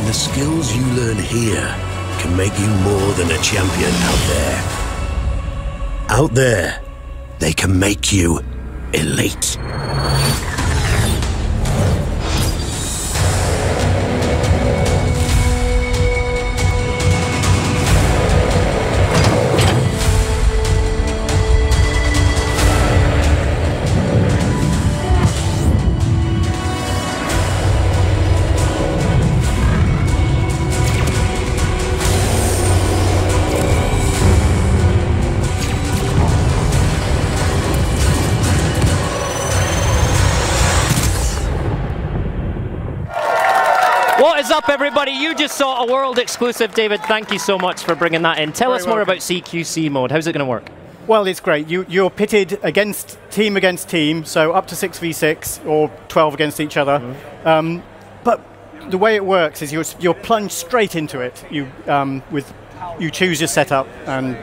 the skills you learn here can make you more than a champion out there. Out there, they can make you elite. What is up, everybody? You just saw a world exclusive. David, thank you so much for bringing that in. Tell us more about CQC mode. How's it going to work? Well, it's great. You're pitted against team, so up to 6v6 or 12 against each other. But the way it works is you're plunged straight into it. You choose your setup and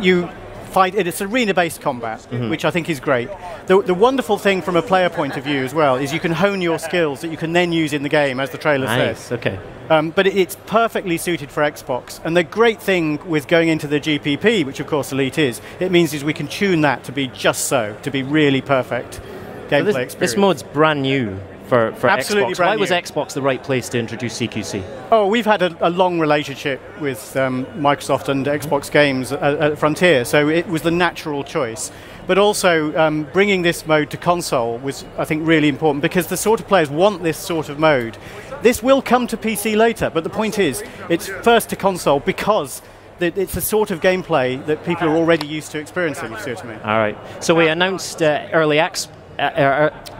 you fight. It's arena-based combat, which I think is great. The wonderful thing from a player point of view as well is you can hone your skills that you can then use in the game, as the trailer says. Okay. But it's perfectly suited for Xbox. And the great thing with going into the GPP, which of course Elite is, it means is we can tune that to be just so, to be really perfect gameplay experience. This mode's brand new for Absolutely Xbox. brand Why was new. Xbox the right place to introduce CQC? Oh, we've had a long relationship with Microsoft and Xbox games at Frontier, so it was the natural choice. But also, bringing this mode to console was, I think, really important, because the sort of players want this sort of mode. This will come to PC later, but the point is, it's first to console because it's the sort of gameplay that people are already used to experiencing, if you see what I mean. All right. So we announced early access.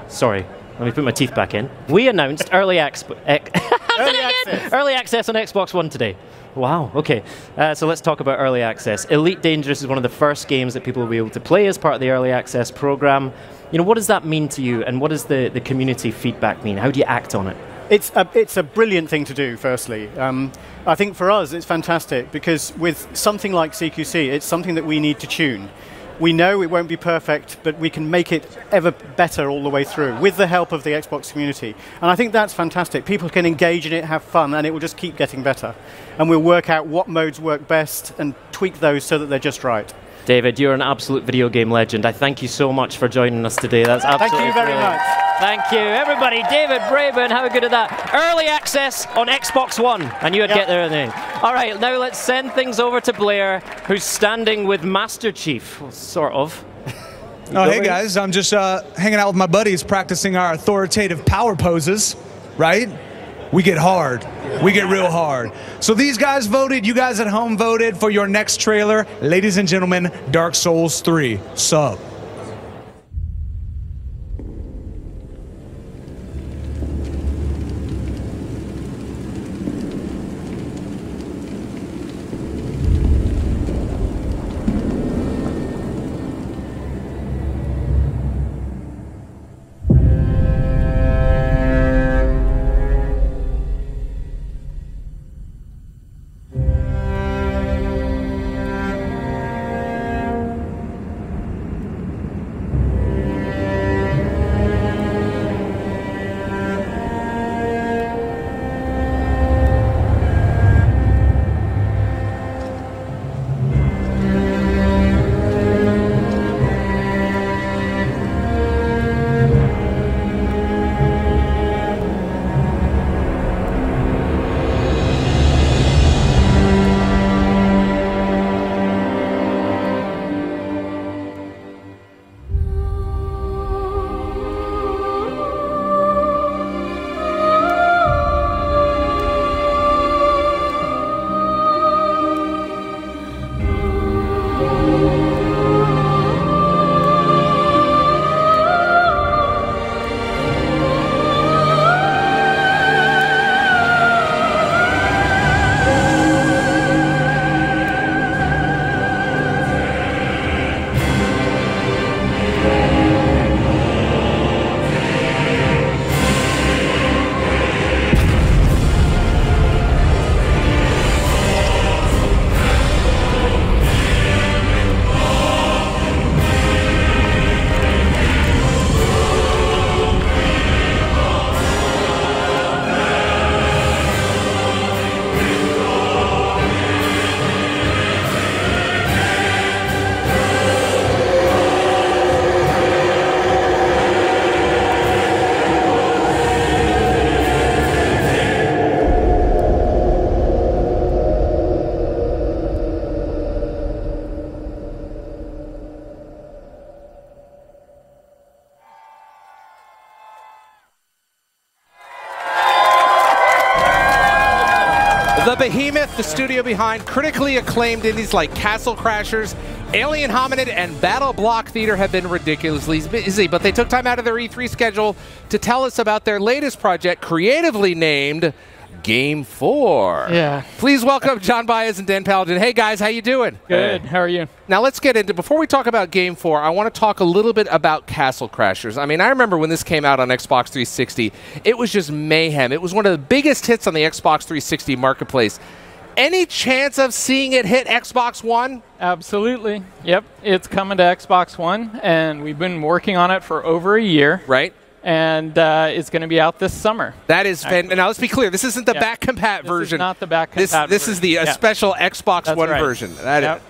Sorry. Let me put my teeth back in. We announced early access on Xbox One today. Wow, okay. So let's talk about early access. Elite Dangerous is one of the first games that people will be able to play as part of the early access program. You know, what does that mean to you, and what does the community feedback mean? How do you act on it? It's a brilliant thing to do, firstly. I think for us it's fantastic because with something like CQC, it's something that we need to tune. We know it won't be perfect, but we can make it ever better all the way through with the help of the Xbox community. And I think that's fantastic. People can engage in it, have fun, and it will just keep getting better. And we'll work out what modes work best and tweak those so that they're just right. David, you're an absolute video game legend. I thank you so much for joining us today. That's absolutely Thank you very much. Thank you. Everybody, David Braben, how good at that? Early access on Xbox One. I knew I'd get there in the end. All right, now let's send things over to Blair, who's standing with Master Chief. Well, sort of. Oh, hey guys, I'm just hanging out with my buddies practicing our authoritative power poses, right? We get hard. We get real hard. So these guys voted, you guys at home voted for your next trailer. Ladies and gentlemen, Dark Souls 3. Sub. The Behemoth, the studio behind critically acclaimed indies like Castle Crashers, Alien Hominid, and Battle Block Theater have been ridiculously busy, but they took time out of their E3 schedule to tell us about their latest project, creatively named Game 4. Yeah. Please welcome John Baez and Dan Paladin. Hey guys, how you doing? Good. How are you? Now let's get into, before we talk about Game 4, I want to talk a little bit about Castle Crashers. I mean, I remember when this came out on Xbox 360, it was just mayhem. It was one of the biggest hits on the Xbox 360 marketplace. Any chance of seeing it hit Xbox One? Absolutely. Yep. It's coming to Xbox One, and we've been working on it for over a year. Right. And it's going to be out this summer. That is, now let's be clear, this isn't the back compat version. This is not the back compat version. This is the special Xbox One version.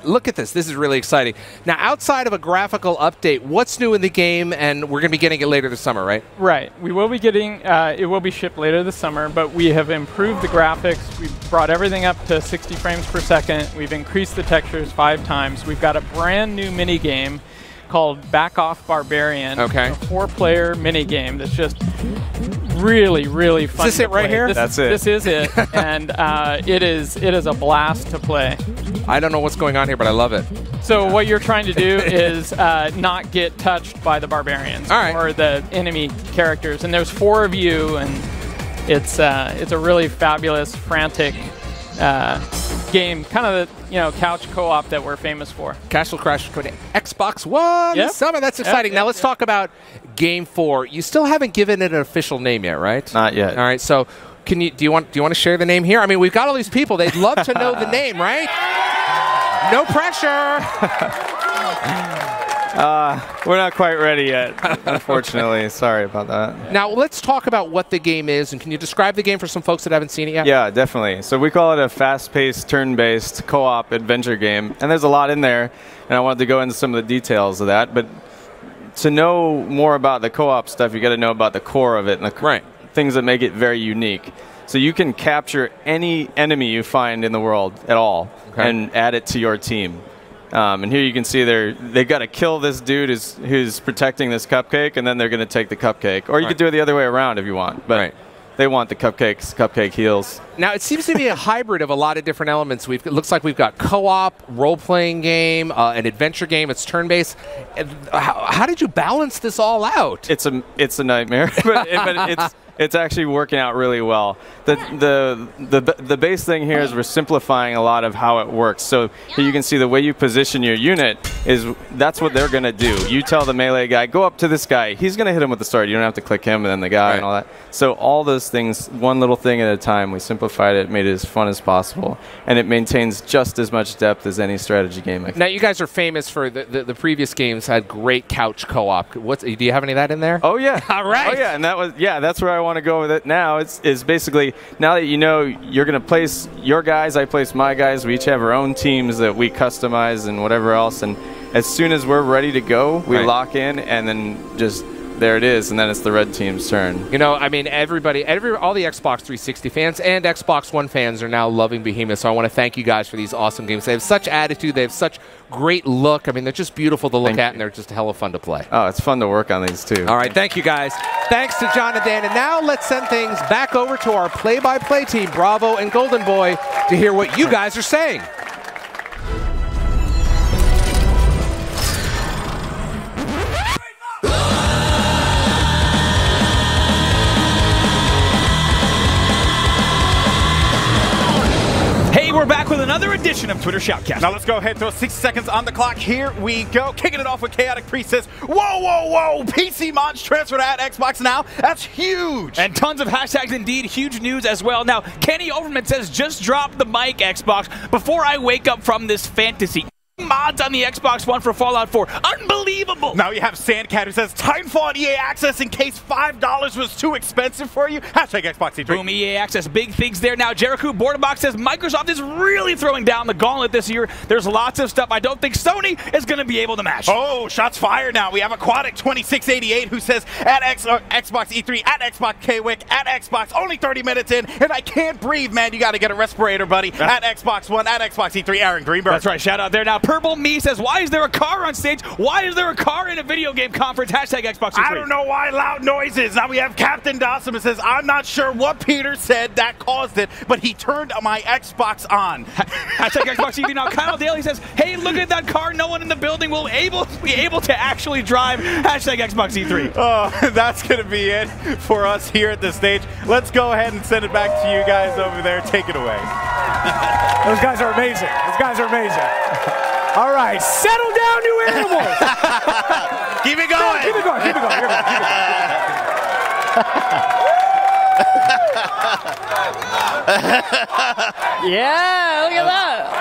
Look at this, this is really exciting. Now outside of a graphical update, what's new in the game, and we're going to be getting it later this summer, right? Right, we will be getting, it will be shipped later this summer, but we have improved the graphics, we've brought everything up to 60 frames per second, we've increased the textures 5 times, we've got a brand new mini game called Back Off Barbarian. Okay. It's a 4-player mini game that's just really, really fun. Is this it right here? That's it. This is it, and it is a blast to play. I don't know what's going on here, but I love it. So what you're trying to do is not get touched by the barbarians or the enemy characters, and there's 4 of you, and it's a really fabulous, frantic game, kind of the couch co-op that we're famous for. Castle Crashers coming to Xbox One this summer. That's exciting. Now let's talk about Game 4. You still haven't given it an official name yet, right? Not yet. All right. So do you want to share the name here? I mean, we've got all these people. They'd love to know the name, right? No pressure. We're not quite ready yet, unfortunately. Sorry about that. Now, let's talk about what the game is, and can you describe the game for some folks that haven't seen it yet? Yeah, definitely. So we call it a fast-paced, turn-based, co-op adventure game, and there's a lot in there, and I wanted to go into some of the details of that, but to know more about the co-op stuff, you got to know about the core of it and the things that make it very unique. So you can capture any enemy you find in the world at all and add it to your team. And here you can see they've got to kill this dude who's protecting this cupcake, and then they're going to take the cupcake. Or you could do it the other way around if you want. But they want the cupcakes. Cupcake heals. Now, it seems to be a hybrid of a lot of different elements. It looks like we've got co-op, role-playing game, an adventure game. It's turn-based. How did you balance this all out? It's a nightmare, but it's actually working out really well. The base thing here is we're simplifying a lot of how it works. So here you can see the way you position your unit that's what they're going to do. You tell the melee guy, go up to this guy. He's going to hit him with the sword. You don't have to click him and then the guy and all that. So all those things, one little thing at a time, we simplified it, made it as fun as possible, and it maintains just as much depth as any strategy game. Now, you guys are famous for the previous games had great couch co-op. Do you have any of that in there? Oh, yeah. All right. Oh, yeah, and that's where I want to go with it now. Is basically, now that you know you're going to place your guys, I place my guys, we each have our own teams that we customize and whatever else, and as soon as we're ready to go, we lock in, and then just there it is, and then it's the red team's turn. You know, I mean, all the Xbox 360 fans and Xbox One fans are now loving Behemoth, so I want to thank you guys for these awesome games. They have such attitude, they have such great look. I mean, they're just beautiful to look at, and they're just hella fun to play. Oh, it's fun to work on these, too. All right, thank you, guys. Thanks to John and Dan, and now let's send things back over to our play-by-play team, Bravo and Golden Boy, to hear what you guys are saying. Hey, we're back with another edition of Twitter Shoutcast. Now let's go ahead, throw 60 seconds on the clock. Here we go. Kicking it off with Chaotic Priest says, whoa, whoa, whoa, PC mods transferred at Xbox now. That's huge. And tons of hashtags, indeed. Huge news as well. Now, Kenny Overman says, just drop the mic, Xbox, before I wake up from this fantasy. Mods on the Xbox One for Fallout 4. Unbelievable! Now you have Sandcat who says, Titanfall and EA Access in case $5 was too expensive for you. Hashtag Xbox E3. Boom, EA Access. Big things there. Now, Jericho Borderbox says, Microsoft is really throwing down the gauntlet this year. There's lots of stuff I don't think Sony is going to be able to match. Oh, shots fired now. We have Aquatic 2688 who says, at Xbox E3, at Xbox KWIC, at Xbox, only 30 minutes in, and I can't breathe, man. You got to get a respirator, buddy. At Xbox One, at Xbox E3, Aaron Greenberg. That's right. Shout out there. Now, Purple Little Me says, why is there a car on stage? Why is there a car in a video game conference? Hashtag Xbox E3. I don't know why loud noises. Now we have Captain Dawson who says, I'm not sure what Peter said that caused it, but he turned my Xbox on. Hashtag Xbox E3. Now Kyle Daly says, hey, look at that car. No one in the building will be able to actually drive. Hashtag Xbox E3. Oh, that's going to be it for us here at the stage. Let's go ahead and send it back to you guys over there. Take it away. Those guys are amazing. Those guys are amazing. All right, settle down, you animals. Keep it going. Keep it going. Keep it going. Keep it going. Yeah, look at that.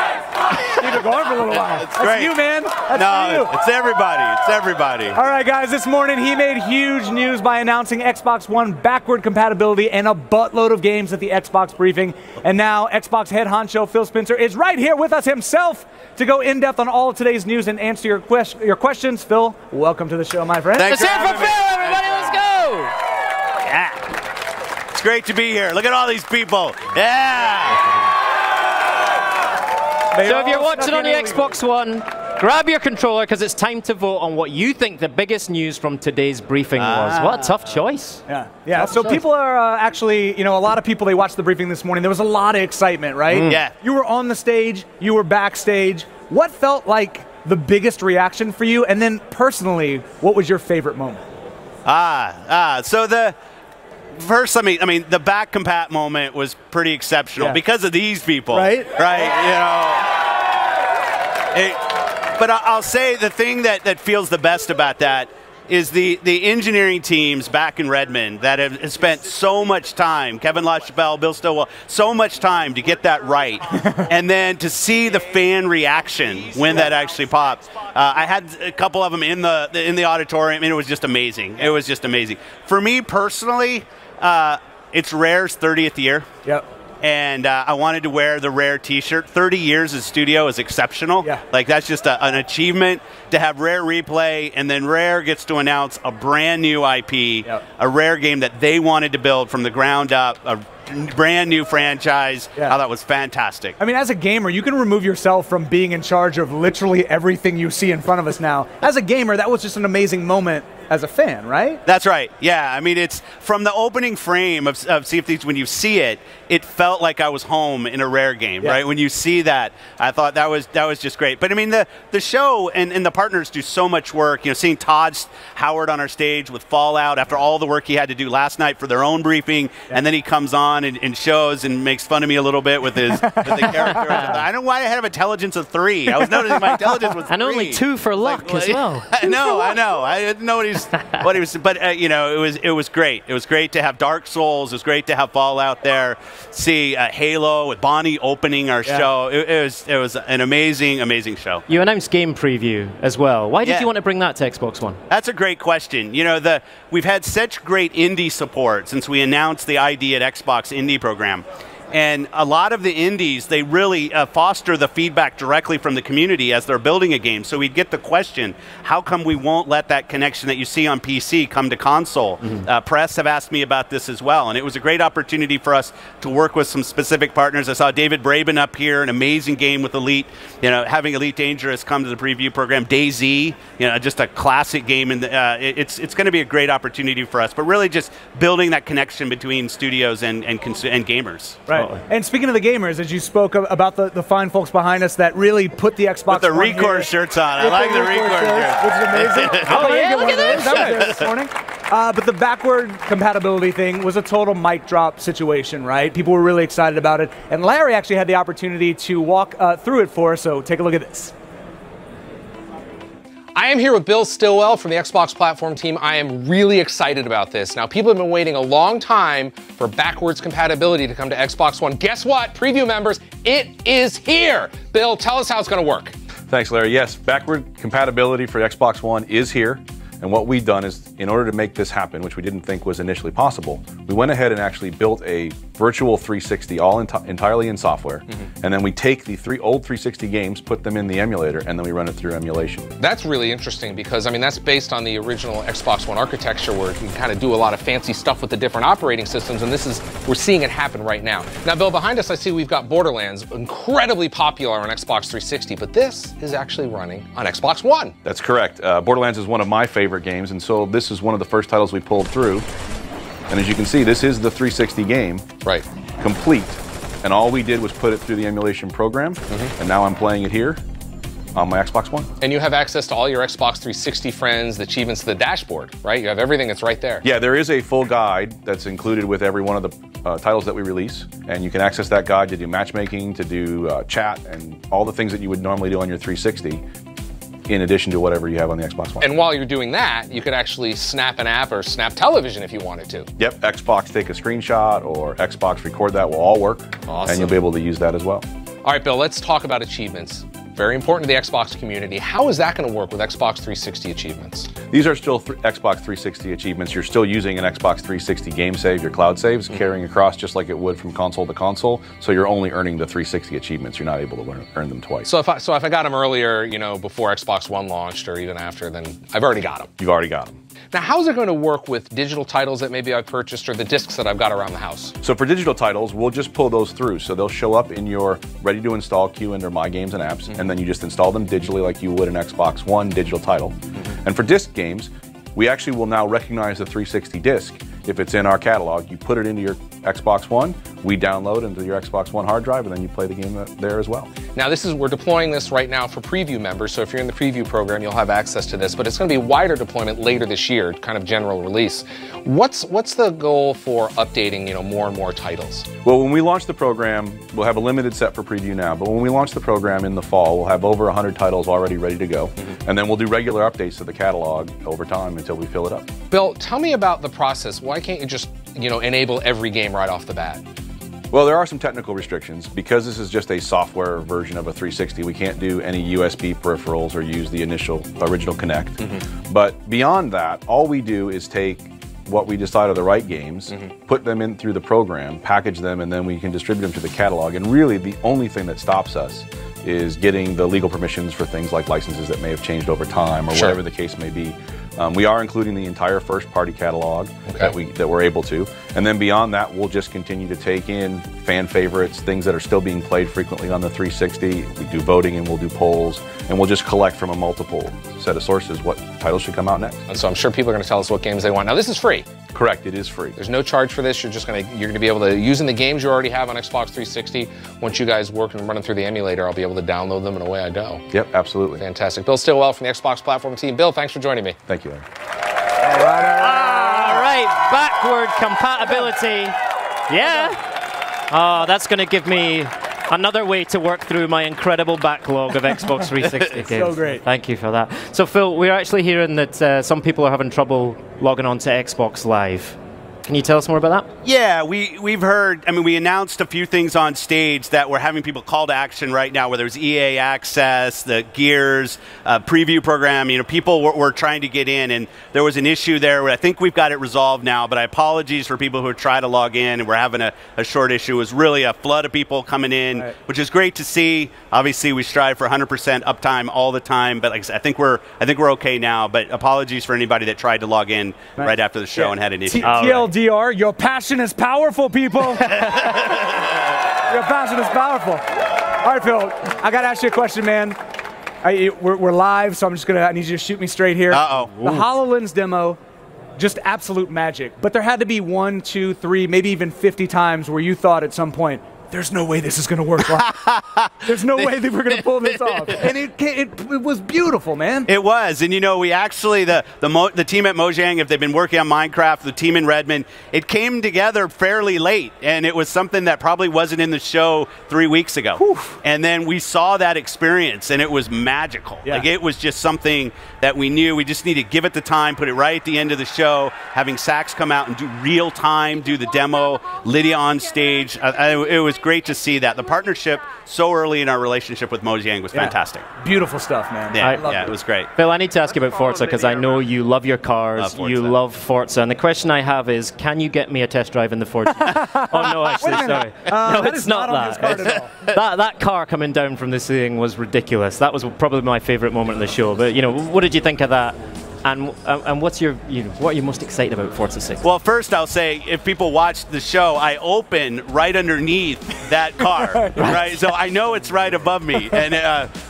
Keep it going for a little while. That's great. You, man. That's no, you. it's everybody. It's everybody. All right, guys, this morning he made huge news by announcing Xbox One backward compatibility and a buttload of games at the Xbox briefing. And now Xbox head honcho Phil Spencer is right here with us himself to go in-depth on all of today's news and answer your questions. Phil, welcome to the show, my friend. Thanks Let's hear it for Phil, everybody. Let's go. Yeah. It's great to be here. Look at all these people. Yeah. So if you're watching on the Xbox One, grab your controller because it's time to vote on what you think the biggest news from today's briefing was. What a tough choice. Yeah. Tough So choice. people are actually, a lot of people, they watched the briefing this morning. There was a lot of excitement, right? Yeah. You were on the stage. You were backstage. What felt like the biggest reaction for you? And then personally, what was your favorite moment? So the first, I mean, the back compat moment was pretty exceptional because of these people, right? But I'll say the thing that feels the best about that is the engineering teams back in Redmond that have spent so much time, Kevin LaChapelle, Bill Stillwell, so much time to get that right. And then to see the fan reaction when that actually popped. I had a couple of them in the auditorium, and it was just amazing. It was just amazing. For me personally, it's Rare's 30th year. Yep. And I wanted to wear the Rare t-shirt. 30 years as studio is exceptional. Yeah. Like, that's just an achievement to have Rare replay, and then Rare gets to announce a brand new IP, a Rare game that they wanted to build from the ground up, a brand new franchise. Oh, that was fantastic. I mean, as a gamer, you can remove yourself from being in charge of literally everything you see in front of us now. As a gamer, that was just an amazing moment as a fan, right? That's right. Yeah, I mean, it's from the opening frame of Sea of Thieves. When you see it, it felt like I was home in a Rare game, right? When you see that, I thought that was just great. But I mean, the show and the partners do so much work. Seeing Todd Howard on our stage with Fallout after all the work he had to do last night for their own briefing, and then he comes on and shows and makes fun of me a little bit with the character. I don't know why I have intelligence of 3. I was noticing my intelligence was 3. And only 2 for luck as well. I know. I didn't know what he was. But it was great. It was great to have Dark Souls. It was great to have Fallout there. See Halo with Bonnie opening our show. It was an amazing show. You announced game preview as well. Why did you want to bring that to Xbox One? That's a great question. We've had such great indie support since we announced the ID at Xbox Indie program. And a lot of the indies, they really foster the feedback directly from the community as they're building a game. So we'd get the question, how come we won't let that connection that you see on PC come to console? Press have asked me about this as well. And it was a great opportunity for us to work with some specific partners. I saw David Braben up here, an amazing game with Elite. Having Elite Dangerous come to the preview program. DayZ, just a classic game. And it's going to be a great opportunity for us. But really just building that connection between studios and gamers. Right. And speaking of the gamers, as you spoke about the fine folks behind us that really put the Xbox with the One Recore shirts on. I like the Recore shirts. Which is amazing. Look at that was there this morning. But the backward compatibility thing was a total mic drop situation, right? People were really excited about it. And Larry actually had the opportunity to walk through it for us, so take a look at this. I am here with Bill Stillwell from the Xbox platform team. I am really excited about this. Now, people have been waiting a long time for backwards compatibility to come to Xbox One. Guess what, preview members, it is here. Bill, tell us how it's going to work. Thanks, Larry. Yes, backward compatibility for Xbox One is here. And what we've done is in order to make this happen, which we didn't think was initially possible, we went ahead and actually built a virtual 360 all entirely in software. And then we take the old 360 games, put them in the emulator, and then we run it through emulation. That's really interesting because, I mean, that's based on the original Xbox One architecture where you can kind of do a lot of fancy stuff with the different operating systems, and we're seeing it happen right now. Now, Bill, behind us I see we've got Borderlands, incredibly popular on Xbox 360, but this is actually running on Xbox One. That's correct. Borderlands is one of my favorite games, and so this is one of the first titles we pulled through. And as you can see, this is the 360 game, right? Complete. And all we did was put it through the emulation program, and now I'm playing it here on my Xbox One. And you have access to all your Xbox 360 friends, the achievements, the dashboard, right? You have everything that's right there. Yeah, there is a full guide that's included with every one of the titles that we release, and you can access that guide to do matchmaking, to do chat, and all the things that you would normally do on your 360. In addition to whatever you have on the Xbox One. And while you're doing that, you could actually snap an app or snap television if you wanted to. Yep, Xbox take a screenshot or Xbox record that will all work. Awesome. And you'll be able to use that as well. All right, Bill, let's talk about achievements. Very important to the Xbox community. How is that going to work with Xbox 360 achievements? These are still Xbox 360 achievements. You're still using an Xbox 360 game save, your cloud saves, carrying across just like it would from console to console. So you're only earning the 360 achievements. You're not able to earn them twice. So if I got them earlier, you know, before Xbox One launched or even after, then I've already got them. You've already got them. Now, how is it going to work with digital titles that maybe I've purchased or the discs that I've got around the house? So for digital titles, we'll just pull those through. So they'll show up in your ready-to-install queue under My Games and Apps, and then you just install them digitally like you would an Xbox One digital title. And for disc games, we actually will now recognize the 360 disc. If it's in our catalog, you put it into your Xbox One, we download into your Xbox One hard drive, and then you play the game there as well. Now, we're deploying this right now for preview members, so if you're in the preview program, you'll have access to this, but it's going to be wider deployment later this year, kind of general release. What's the goal for updating, you know, more and more titles? Well, when we launch the program, we'll have a limited set for preview now, but when we launch the program in the fall, we'll have over 100 titles already ready to go, and then we'll do regular updates to the catalog over time until we fill it up. Bill, tell me about the process. Why can't you just, you know, enable every game right off the bat? Well, there are some technical restrictions. Because this is just a software version of a 360, we can't do any USB peripherals or use the original Kinect. But beyond that, all we do is take what we decide are the right games, put them in through the program, package them, and then we can distribute them to the catalog. And really, the only thing that stops us is getting the legal permissions for things like licenses that may have changed over time or whatever the case may be. We are including the entire first-party catalog that we're able to. And then beyond that, we'll just continue to take in fan favorites, things that are still being played frequently on the 360. We do voting and we'll do polls, and we'll just collect from a multiple set of sources what titles should come out next. And so I'm sure people are going to tell us what games they want. Now, this is free. Correct, it is free. There's no charge for this. You're going to be able to, using the games you already have on Xbox 360, once you guys work and run them through the emulator, I'll be able to download them and away I go. Yep, absolutely. Fantastic. Bill Stillwell from the Xbox platform team. Bill, thanks for joining me. Thank you, Larry. All right, backward compatibility. Yeah. Oh, that's going to give me another way to work through my incredible backlog of Xbox 360 games. So great. Thank you for that. So, Phil, we're actually hearing that some people are having trouble logging on to Xbox Live. Can you tell us more about that? Yeah, we've heard, I mean, we announced a few things on stage that we're having people call to action right now, whether it's EA Access, the Gears preview program. You know, people were trying to get in, and there was an issue there where I think we've got it resolved now, but I apologize for people who try to log in, and we're having a short issue. It was really a flood of people coming in, which is great to see. Obviously, we strive for 100% uptime all the time, but like I said, I think we're okay now, but apologies for anybody that tried to log in right after the show and had an issue. TLDR, your passion is powerful, people. Your passion is powerful. All right, Phil, I got to ask you a question, man. We're live, so I need you to shoot me straight here. Uh-oh. The HoloLens demo, just absolute magic. But there had to be 1, 2, 3, maybe even 50 times where you thought at some point, there's no way this is going to work. There's no way that we're going to pull this off. And it was beautiful, man. It was. And, you know, we actually, the team at Mojang, if they've been working on Minecraft, the team in Redmond, it came together fairly late. And it was something that probably wasn't in the show 3 weeks ago. Whew. And then we saw that experience, and it was magical. Yeah. Like, it was just something that we knew. We just needed to give it the time, put it right at the end of the show, having Sax come out and do real time, do the demo, Lydia on stage. It was great to see that. The partnership so early in our relationship with Mojang was fantastic. Beautiful stuff, man. Yeah, it was great. Phil, I need to ask you about Forza because I know you love your cars, you love Forza, and the question I have is, can you get me a test drive in the Forza? Oh no, actually, sorry. No, it's not that. That car coming down from this thing was ridiculous. That was probably my favorite moment of the show. But what did you think of that? And what are you most excited about Forza 6? Well, first I'll say, if people watch the show, I open right underneath that car, right? So I know it's right above me, and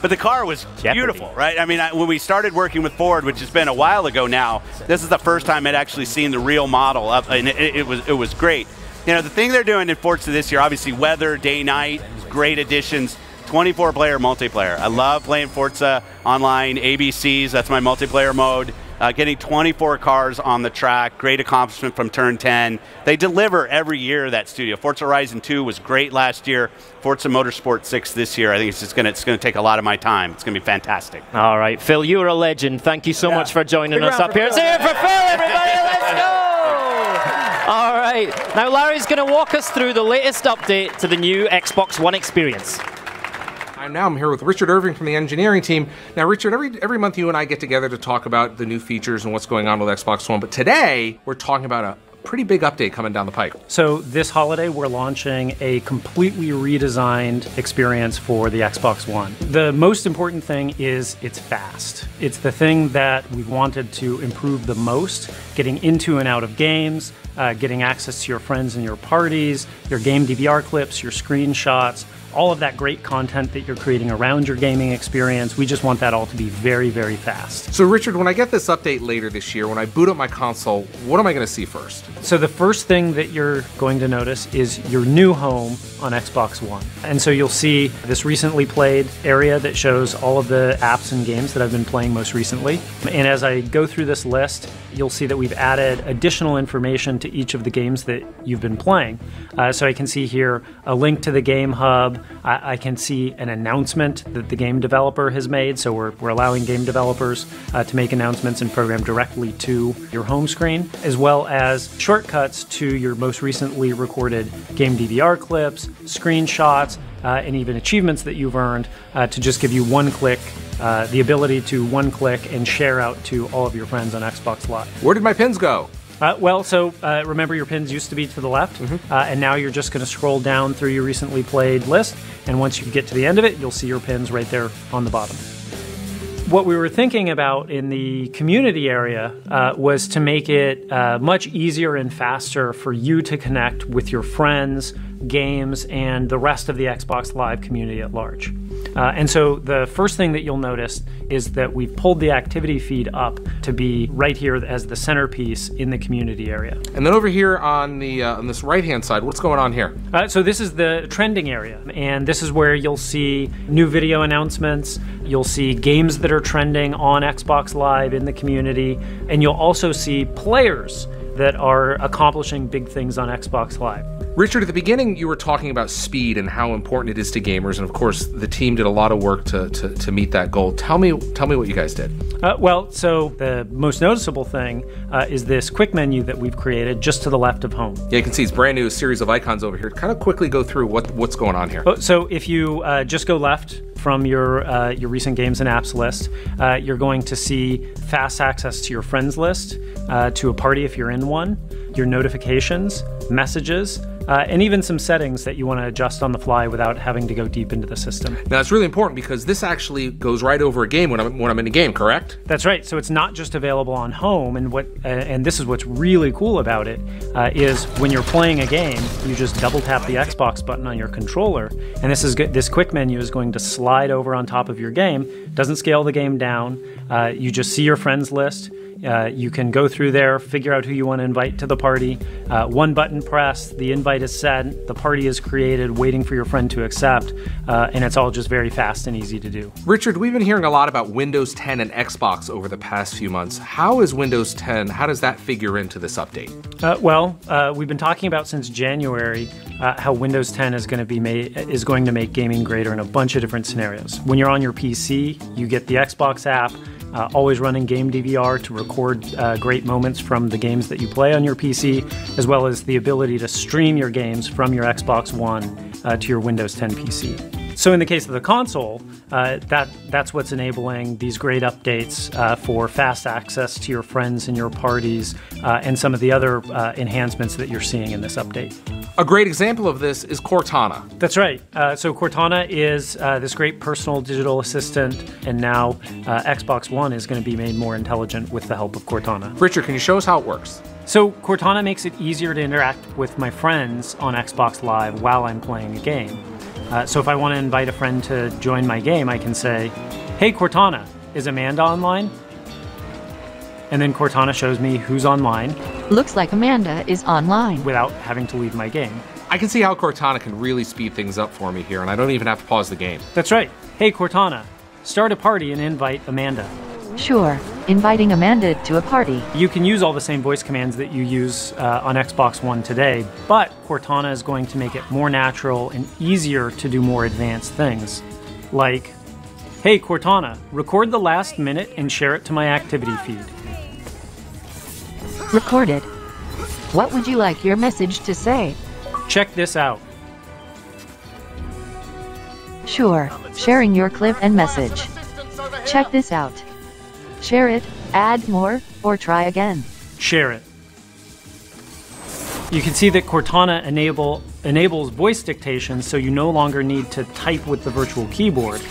but the car was beautiful, right? I mean, when we started working with Ford, which has been a while ago now, this is the first time I'd actually seen the real model up, and it was great. The thing they're doing in Forza this year, obviously weather, day, night, great additions. 24-player multiplayer. I love playing Forza online, ABCs, that's my multiplayer mode. Getting 24 cars on the track, great accomplishment from Turn 10. They deliver every year, that studio. Forza Horizon 2 was great last year. Forza Motorsport 6 this year. I think it's going to take a lot of my time. It's going to be fantastic. All right, Phil, you're a legend. Thank you so much for joining us up here. Let's hear it for Phil, everybody. Let's go! All right, now Larry's going to walk us through the latest update to the new Xbox One experience. I'm here with Richard Irving from the engineering team. Now, Richard, every month you and I get together to talk about the new features and what's going on with Xbox One, but today we're talking about a pretty big update coming down the pike. So this holiday, we're launching a completely redesigned experience for the Xbox One. The most important thing is it's fast. It's the thing that we've wanted to improve the most, getting into and out of games, getting access to your friends and your parties, your game DVR clips, your screenshots, all of that great content that you're creating around your gaming experience. We just want that all to be very, very fast. So Richard, when I get this update later this year, when I boot up my console, what am I going to see first? So the first thing that you're going to notice is your new home on Xbox One. And so you'll see this recently played area that shows all of the apps and games that I've been playing most recently. And as I go through this list, you'll see that we've added additional information to each of the games that you've been playing. So I can see here a link to the Game Hub. I can see an announcement that the game developer has made. So we're allowing game developers to make announcements and program directly to your home screen, as well as shortcuts to your most recently recorded game DVR clips, screenshots, and even achievements that you've earned to just give you one click, the ability to one click and share out to all of your friends on Xbox Live. Where did my pins go? Remember your pins used to be to the left, and now you're just going to scroll down through your recently played list, and once you get to the end of it, you'll see your pins right there on the bottom. What we were thinking about in the community area was to make it much easier and faster for you to connect with your friends, games, and the rest of the Xbox Live community at large. And so the first thing that you'll notice is that we've pulled the activity feed up to be right here as the centerpiece in the community area. And then over here on the on this right-hand side, what's going on here? So this is the trending area, and this is where you'll see new video announcements, you'll see games that are trending on Xbox Live in the community, and you'll also see players that are accomplishing big things on Xbox Live. Richard, at the beginning you were talking about speed and how important it is to gamers, and of course the team did a lot of work to meet that goal. Tell me what you guys did. So the most noticeable thing is this quick menu that we've created just to the left of home. Yeah, you can see it's brand new, a series of icons over here. Kind of quickly go through what's going on here. So if you just go left from your recent games and apps list, you're going to see fast access to your friends list, to a party if you're in one, your notifications, messages, and even some settings that you want to adjust on the fly without having to go deep into the system. Now, it's really important because this actually goes right over a game when I'm in a game, correct? That's right. So it's not just available on home, and this is what's really cool about it, is when you're playing a game, you just double tap the Xbox button on your controller, and this quick menu is going to slide over on top of your game. Doesn't scale the game down. You just see your friends list. You can go through there, figure out who you want to invite to the party. One button press, the invite is sent, the party is created, waiting for your friend to accept, and it's all just very fast and easy to do. Richard, we've been hearing a lot about Windows 10 and Xbox over the past few months. How is Windows 10, how does that figure into this update? We've been talking about since January how Windows 10 is going to make gaming greater in a bunch of different scenarios. When you're on your PC, you get the Xbox app, always running game DVR to record great moments from the games that you play on your PC, as well as the ability to stream your games from your Xbox One to your Windows 10 PC. So in the case of the console, that's what's enabling these great updates for fast access to your friends and your parties and some of the other enhancements that you're seeing in this update. A great example of this is Cortana. That's right. So Cortana is this great personal digital assistant, and now Xbox One is going to be made more intelligent with the help of Cortana. Richard, can you show us how it works? So Cortana makes it easier to interact with my friends on Xbox Live while I'm playing a game. So if I want to invite a friend to join my game, I can say, "Hey Cortana, is Amanda online?" And then Cortana shows me who's online. Looks like Amanda is online. Without having to leave my game. I can see how Cortana can really speed things up for me here, and I don't even have to pause the game. That's right. Hey Cortana, start a party and invite Amanda. Sure, inviting Amanda to a party. You can use all the same voice commands that you use on Xbox One today, but Cortana is going to make it more natural and easier to do more advanced things. Like, hey Cortana, record the last minute and share it to my activity feed. Recorded. What would you like your message to say? Check this out. Sure, sharing your clip and message. Check this out. Share it, add more, or try again. Share it. You can see that Cortana enables voice dictation, so you no longer need to type with the virtual keyboard.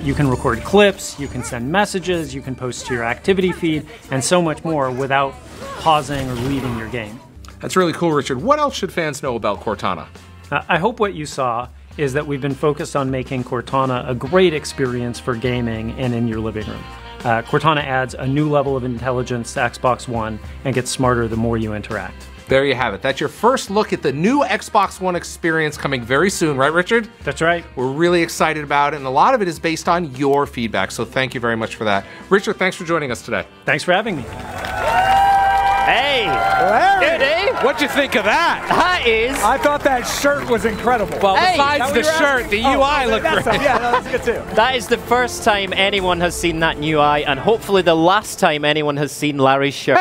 You can record clips, you can send messages, you can post to your activity feed, and so much more without pausing or leaving your game. That's really cool, Richard. What else should fans know about Cortana? I hope what you saw is that we've been focused on making Cortana a great experience for gaming and in your living room. Cortana adds a new level of intelligence to Xbox One and gets smarter the more you interact. There you have it. That's your first look at the new Xbox One experience coming very soon, right, Richard? That's right. We're really excited about it, and a lot of it is based on your feedback, so thank you very much for that. Richard, thanks for joining us today. Thanks for having me. Hey! Good, eh? What'd you think of that? That is... I thought that shirt was incredible. Well, besides the shirt, the UI looked great. Yeah, no, that's good too. That is the first time anyone has seen that new UI, and hopefully the last time anyone has seen Larry's shirt.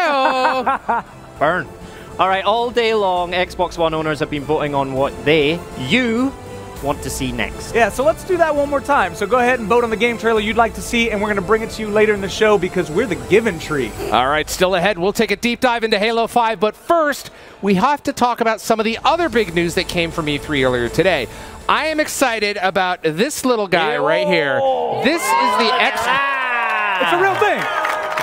Burn. All right, all day long, Xbox One owners have been voting on what you want to see next. Yeah, so let's do that one more time. So go ahead and vote on the game trailer you'd like to see, and we're going to bring it to you later in the show because we're the Given Tree. All right, still ahead. We'll take a deep dive into Halo 5, but first, we have to talk about some of the other big news that came from E3 earlier today. I am excited about this little guy right here. This is the It's a real thing.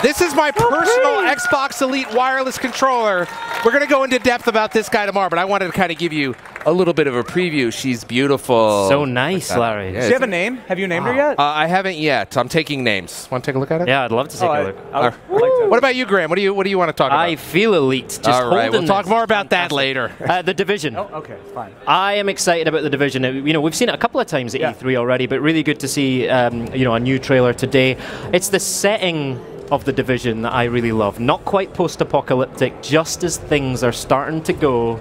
This is my personal Xbox Elite wireless controller. We're going to go into depth about this guy tomorrow, but I wanted to kind of give you a little bit of a preview. She's beautiful. So nice, Larry. Does she have a name? Have you named her yet? I haven't yet. I'm taking names. Want to take a look at it? Yeah, I'd love to take a look. What about you, Graham? What do you want to talk about? I feel elite. Just all right, we'll holding talk this. more about that later. The Division. Oh, okay, fine. I am excited about The Division. You know, we've seen it a couple of times at E3 already, but really good to see a new trailer today. It's the setting of The Division that I really love. Not quite post-apocalyptic, just as things are starting to go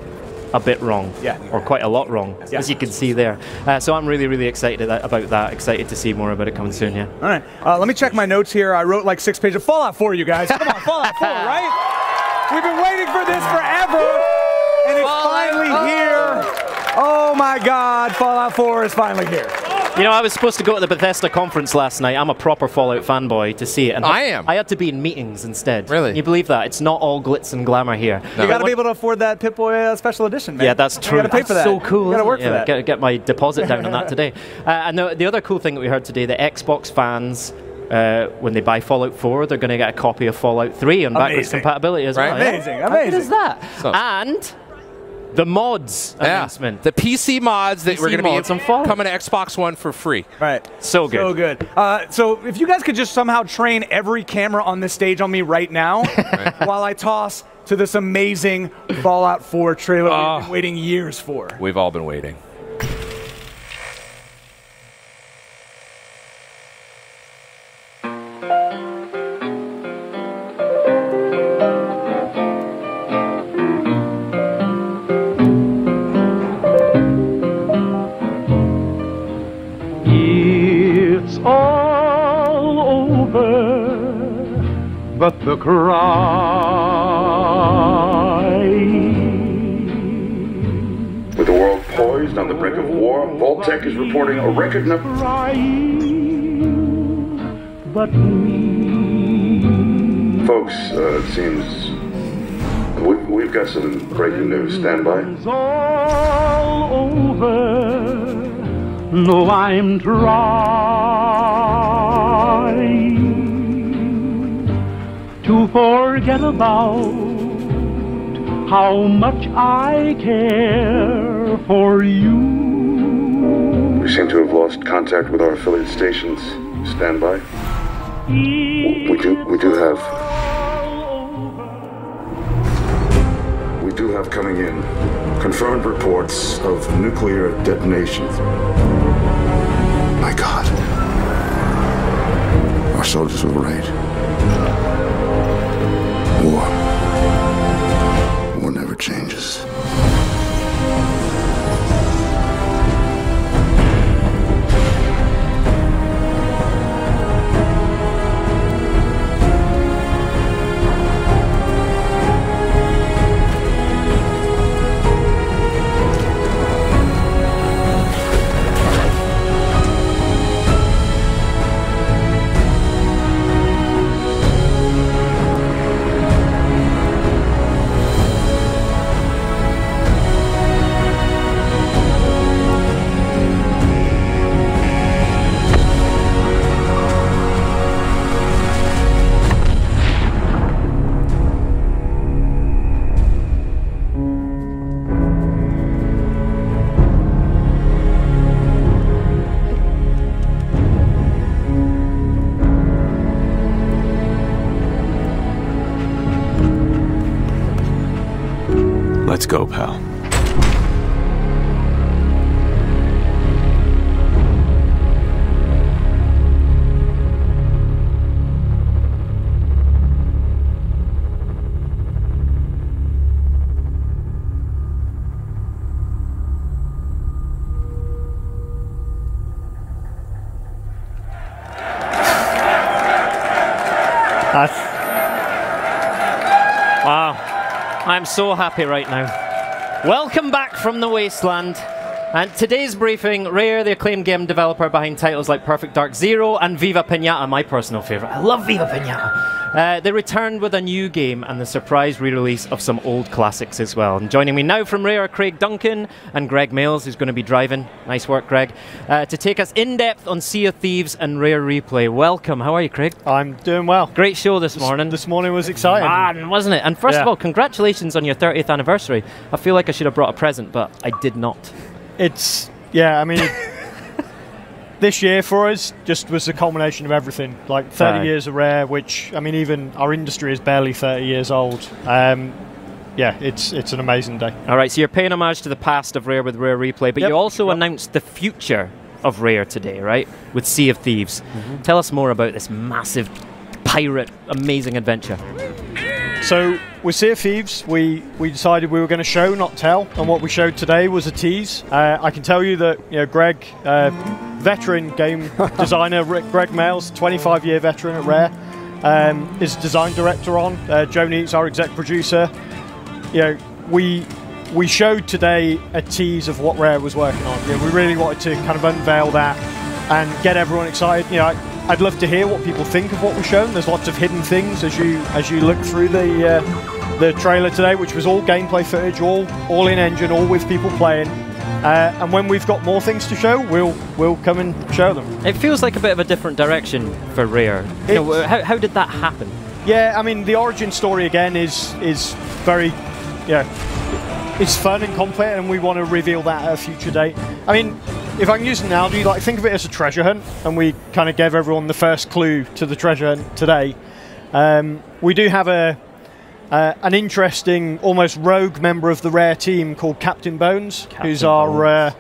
a bit wrong. Yeah. Or quite a lot wrong, as you can see there. So I'm really, really excited about that. Excited to see more about it coming soon, yeah. All right. Let me check my notes here. I wrote like 6 pages of Fallout 4, you guys. Come on, Fallout 4, right? We've been waiting for this forever, and it's finally here. Oh my God, Fallout 4 is finally here. You know, I was supposed to go to the Bethesda conference last night. I'm a proper Fallout fanboy to see it. And I am. I had to be in meetings instead. Really? Can you believe that? It's not all glitz and glamour here. No. You got to be able to afford that Pip-Boy special edition, man. Yeah, that's true. You got to pay for that. So cool. You got to work for that. Get my deposit down on that today. And the other cool thing that we heard today, the Xbox fans, when they buy Fallout 4, they're going to get a copy of Fallout 3 on backwards compatibility as well. Amazing, yeah? amazing. How good is that? And the mods announcement. The PC mods that we're going to be coming to Xbox One for free. Right. So good. So good. So if you guys could just somehow train every camera on this stage on me right now while I toss to this amazing Fallout 4 trailer we've been waiting years for. We've all been waiting. But the cry with the world poised on the brink of war, Vault-Tec is reporting a record number. Folks, it seems we've got some breaking news. Stand by. It's all over. No, I'm trying to forget about how much I care for you. We seem to have lost contact with our affiliate stations. Stand by. We do have coming in confirmed reports of nuclear detonations. My God. Our soldiers were right. War never changes. Let's go, pal. Wow. I'm so happy right now. Welcome back from the wasteland. And today's briefing, Rare, the acclaimed game developer behind titles like Perfect Dark Zero and Viva Pinata, my personal favourite. I love Viva Pinata. They returned with a new game and the surprise re-release of some old classics as well. And joining me now from Rare are Craig Duncan and Greg Mails, who's going to be driving. Nice work, Greg. To take us in depth on Sea of Thieves and Rare Replay. Welcome. How are you, Craig? I'm doing well. Great show this morning. This morning was exciting. Man, wasn't it? And first of all, congratulations on your 30th anniversary. I feel like I should have brought a present, but I did not. It's, I mean, this year for us just was a culmination of everything. Like 30 years of Rare, which, I mean, even our industry is barely 30 years old. It's an amazing day. All right, so you're paying homage to the past of Rare with Rare Replay, but you also announced the future of Rare today, right? With Sea of Thieves. Tell us more about this massive pirate, amazing adventure. So with Sea of Thieves, we decided we were going to show, not tell, and what we showed today was a tease. I can tell you that Greg, veteran game designer, Greg Mails, 25-year veteran at Rare, is design director on. Joe Neat's our exec producer. We showed today a tease of what Rare was working on. We really wanted to kind of unveil that and get everyone excited. I'd love to hear what people think of what we've shown. There's lots of hidden things as you look through the trailer today, which was all gameplay footage, all in engine, all with people playing. And when we've got more things to show, we'll come and show them. It feels like a bit of a different direction for Rare. How did that happen? Yeah, I mean, the origin story again is very, it's fun and complex, and we want to reveal that at a future date. I mean, if I can use an analogy, think of it as a treasure hunt, and we kind of gave everyone the first clue to the treasure hunt today. We do have an interesting, almost rogue member of the Rare team called Captain Bones, who's our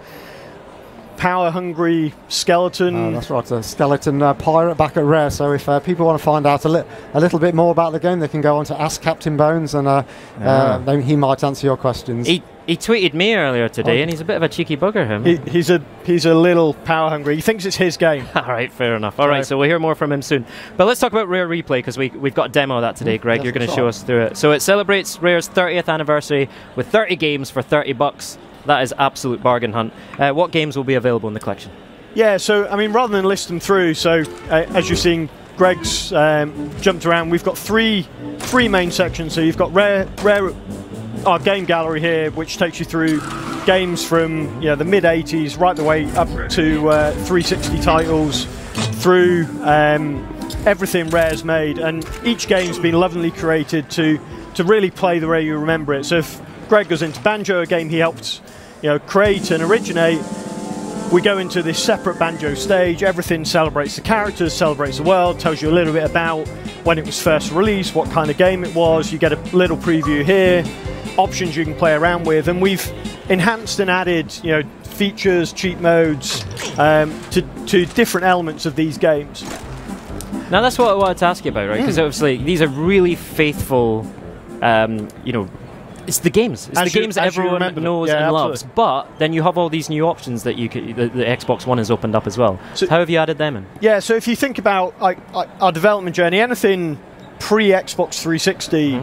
power-hungry skeleton. That's right, a skeleton pirate back at Rare. So if people want to find out a little bit more about the game, they can go on to Ask Captain Bones, and then he might answer your questions. He tweeted me earlier today, and he's a bit of a cheeky bugger, him. He's a little power-hungry. He thinks it's his game. All right, fair enough. All right, so we'll hear more from him soon. But let's talk about Rare Replay, because we've got a demo of that today, Greg. You're going to show us through it. So it celebrates Rare's 30th anniversary with 30 games for $30. That is absolute bargain hunt. What games will be available in the collection? Yeah, so I mean, rather than list them through, so as you're seeing, Greg's jumped around. We've got three main sections. So you've got our game gallery here, which takes you through games from the mid 80s right the way up to 360 titles, through everything Rare's made, and each game's been lovingly created to really play the way you remember it. So if Greg goes into Banjo, a game he helped create and originate, we go into this separate Banjo stage. Everything celebrates the characters, celebrates the world, tells you a little bit about when it was first released, what kind of game it was. You get a little preview here, options you can play around with, and we've enhanced and added features, cheat modes to different elements of these games. Now that's what I wanted to ask you about, right? Because obviously these are really faithful, it's the games. It's the games that everyone knows and loves. But then you have all these new options that the Xbox One has opened up as well. So how have you added them in? Yeah, so if you think about our development journey, anything pre-Xbox 360,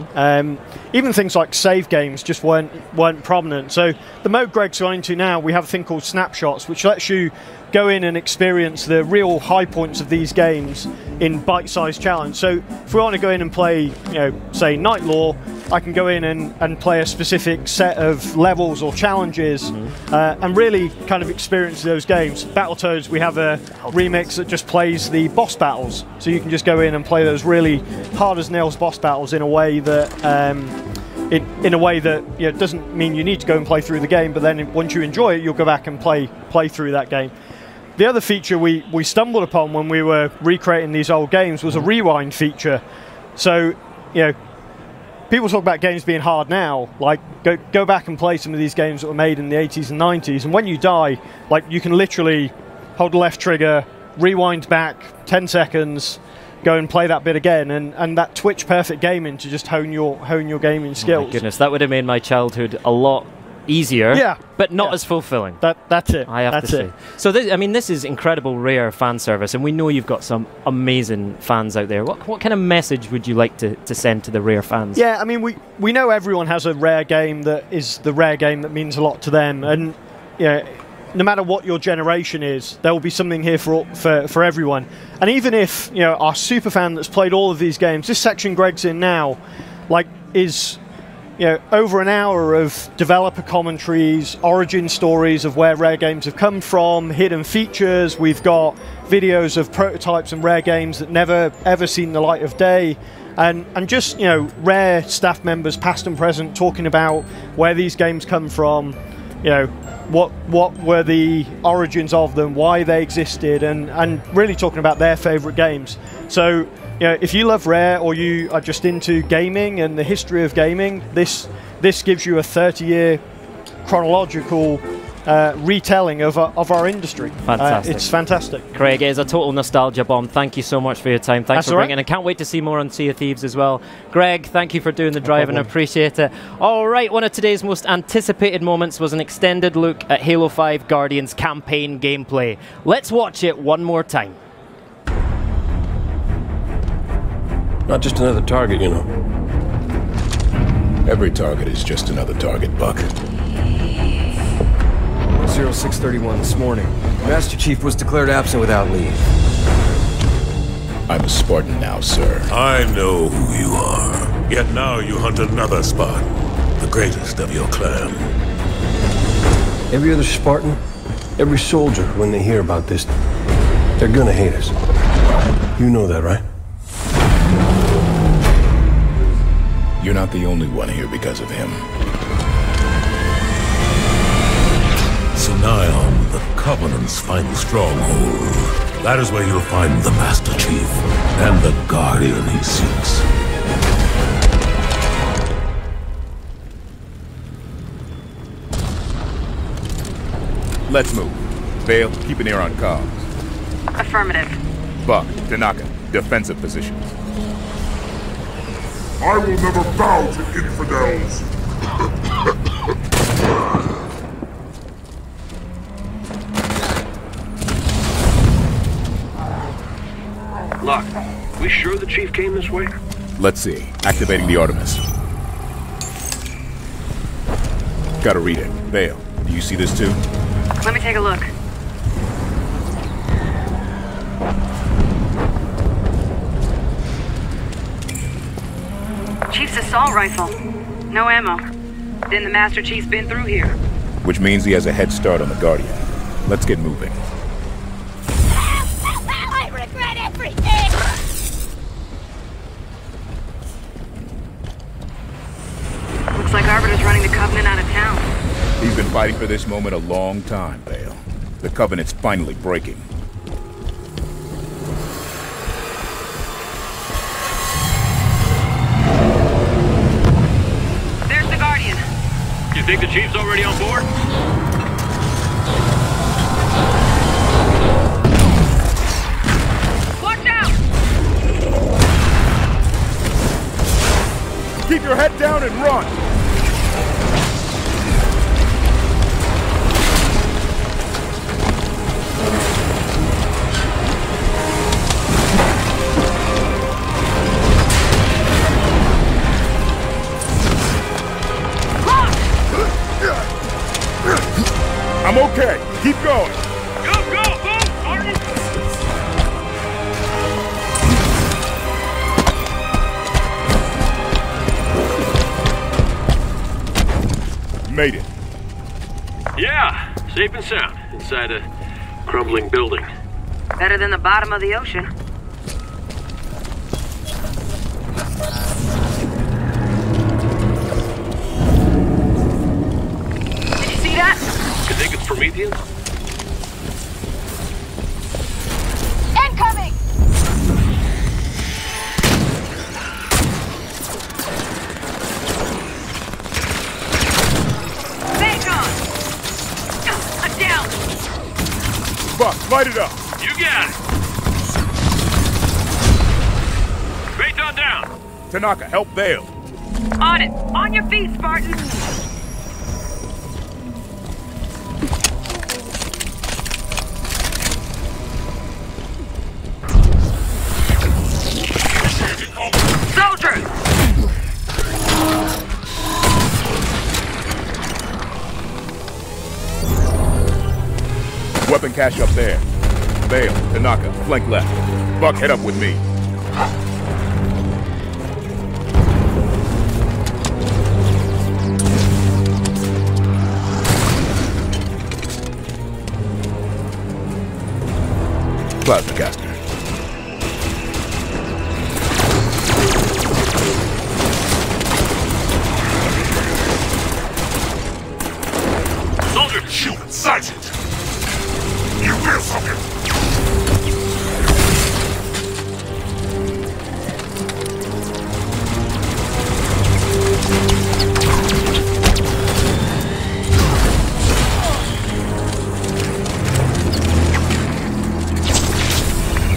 even things like save games just weren't prominent. So the mode Greg's going to now, we have a thing called Snapshots, which lets you go in and experience the real high points of these games in bite-sized challenge. So if we want to go in and play, say, Night Law, I can go in and play a specific set of levels or challenges and really kind of experience those games. Battletoads, we have a remix that just plays the boss battles. So you can just go in and play those really hard-as-nails boss battles in a way that doesn't mean you need to go and play through the game, but then once you enjoy it, you'll go back and play through that game. The other feature we stumbled upon when we were recreating these old games was a rewind feature. So, people talk about games being hard now, like go back and play some of these games that were made in the 80s and 90s, and when you die, you can literally hold the left trigger, rewind back 10 seconds, go and play that bit again, and that Twitch perfect gaming to just hone your gaming skills. Oh my goodness, that would have made my childhood a lot easier, but not as fulfilling. That's it. I have to say. So this is incredible Rare fan service, and we know you've got some amazing fans out there. What kind of message would you like to send to the Rare fans? Yeah, I mean, we know everyone has a Rare game that is the Rare game that means a lot to them, and no matter what your generation is, there will be something here for everyone. And even if our super fan that's played all of these games, this section Greg's in now, is over an hour of developer commentaries, origin stories of where Rare games have come from, hidden features. We've got videos of prototypes and Rare games that never ever seen the light of day, and just Rare staff members, past and present, talking about where these games come from, what were the origins of them, why they existed, and really talking about their favorite games. So if you love Rare or you are just into gaming and the history of gaming, this gives you a 30-year chronological retelling of our industry. Fantastic. It's fantastic. Craig, it is a total nostalgia bomb. Thank you so much for your time. Thanks for bringing it. I can't wait to see more on Sea of Thieves as well. Greg, thank you for doing the drive, and I appreciate it. All right, one of today's most anticipated moments was an extended look at Halo 5 Guardians campaign gameplay. Let's watch it one more time. Not just another target, Every target is just another target, Buck. 0631 this morning. Master Chief was declared absent without leave. I'm a Spartan now, sir. I know who you are. Yet now you hunt another Spartan, the greatest of your clan. Every other Spartan, every soldier, when they hear about this, they're gonna hate us. You know that, right? You're not the only one here because of him. Sinion, the Covenant's final stronghold. That is where you'll find the Master Chief and the Guardian he seeks. Let's move. Vale, keep an ear on comms. Affirmative. Buck, Tanaka, defensive positions. I will never bow to infidels. Look, we sure the Chief came this way? Let's see. Activating the Artemis. Gotta read it. Vale, Do you see this too? Let me take a look. Chief's assault rifle. No ammo. Then the Master Chief's been through here. Which means he has a head start on the Guardian. Let's get moving. I regret everything! Looks like Arbiter's running the Covenant out of town. He's been fighting for this moment a long time, Bale. The Covenant's finally breaking. There's the Guardian. You think the Chief's already on board? Watch out! Keep your head down and run! I'm okay. Keep going. Go, go, move, Martin! Made it. Yeah, safe and sound inside a crumbling building. Better than the bottom of the ocean. Did you see that? You think it's Prometheus? Incoming! Bacon! I'm down! Buck, light it up. You got it! Phaeton down! Tanaka, help Bale. On it! On your feet, Spartan! Soldiers! Weapon cache up there. Bale, Tanaka, flank left. Buck, head up with me. Plasma caster. Soldier! Shoot, Sergeant! You will something!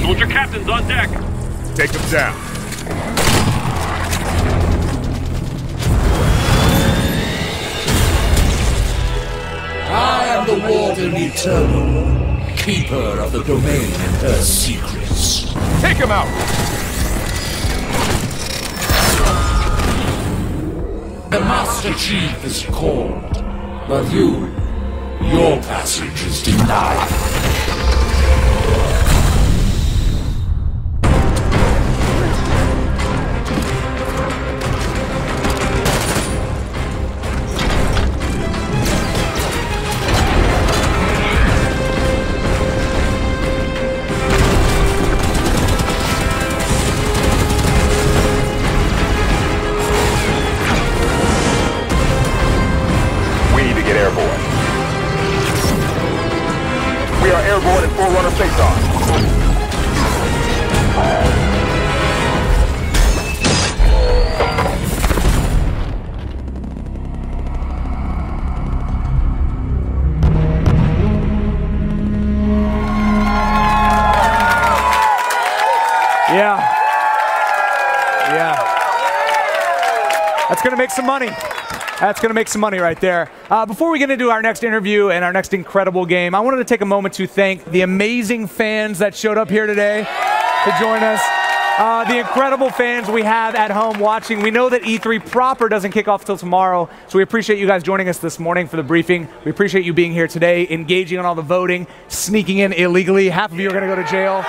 Soldier captain's on deck! Take him down. I am the Warden Eternal, keeper of the domain and her secrets. Take him out! The Master Chief is called, but your passage is denied. We are airborne and Forerunner face-on. Yeah. That's going to make some money. That's going to make some money right there. Before we get into our next interview and our next incredible game, I wanted to take a moment to thank the amazing fans that showed up here today to join us. the incredible fans we have at home watching. We know that E3 proper doesn't kick off till tomorrow, so we appreciate you guys joining us this morning for the briefing. We appreciate you being here today, engaging in all the voting, sneaking in illegally. Half of you are going to go to jail,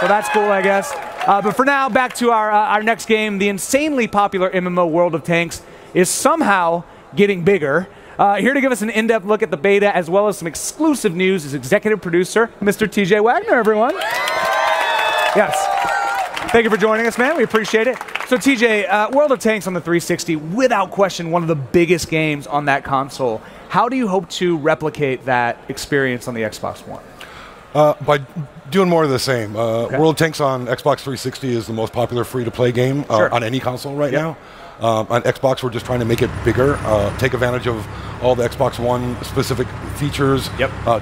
so that's cool, I guess. But for now, back to our next game. The insanely popular MMO World of Tanks is somehow getting bigger. Here to give us an in-depth look at the beta as well as some exclusive news is executive producer, Mr. TJ Wagner, everyone. Yes. Thank you for joining us, man. We appreciate it. So TJ, World of Tanks on the 360, without question, one of the biggest games on that console. How do you hope to replicate that experience on the Xbox One? By doing more of the same. World of Tanks on Xbox 360 is the most popular free-to-play game on any console right now. On Xbox, we're just trying to make it bigger, take advantage of all the Xbox One specific features,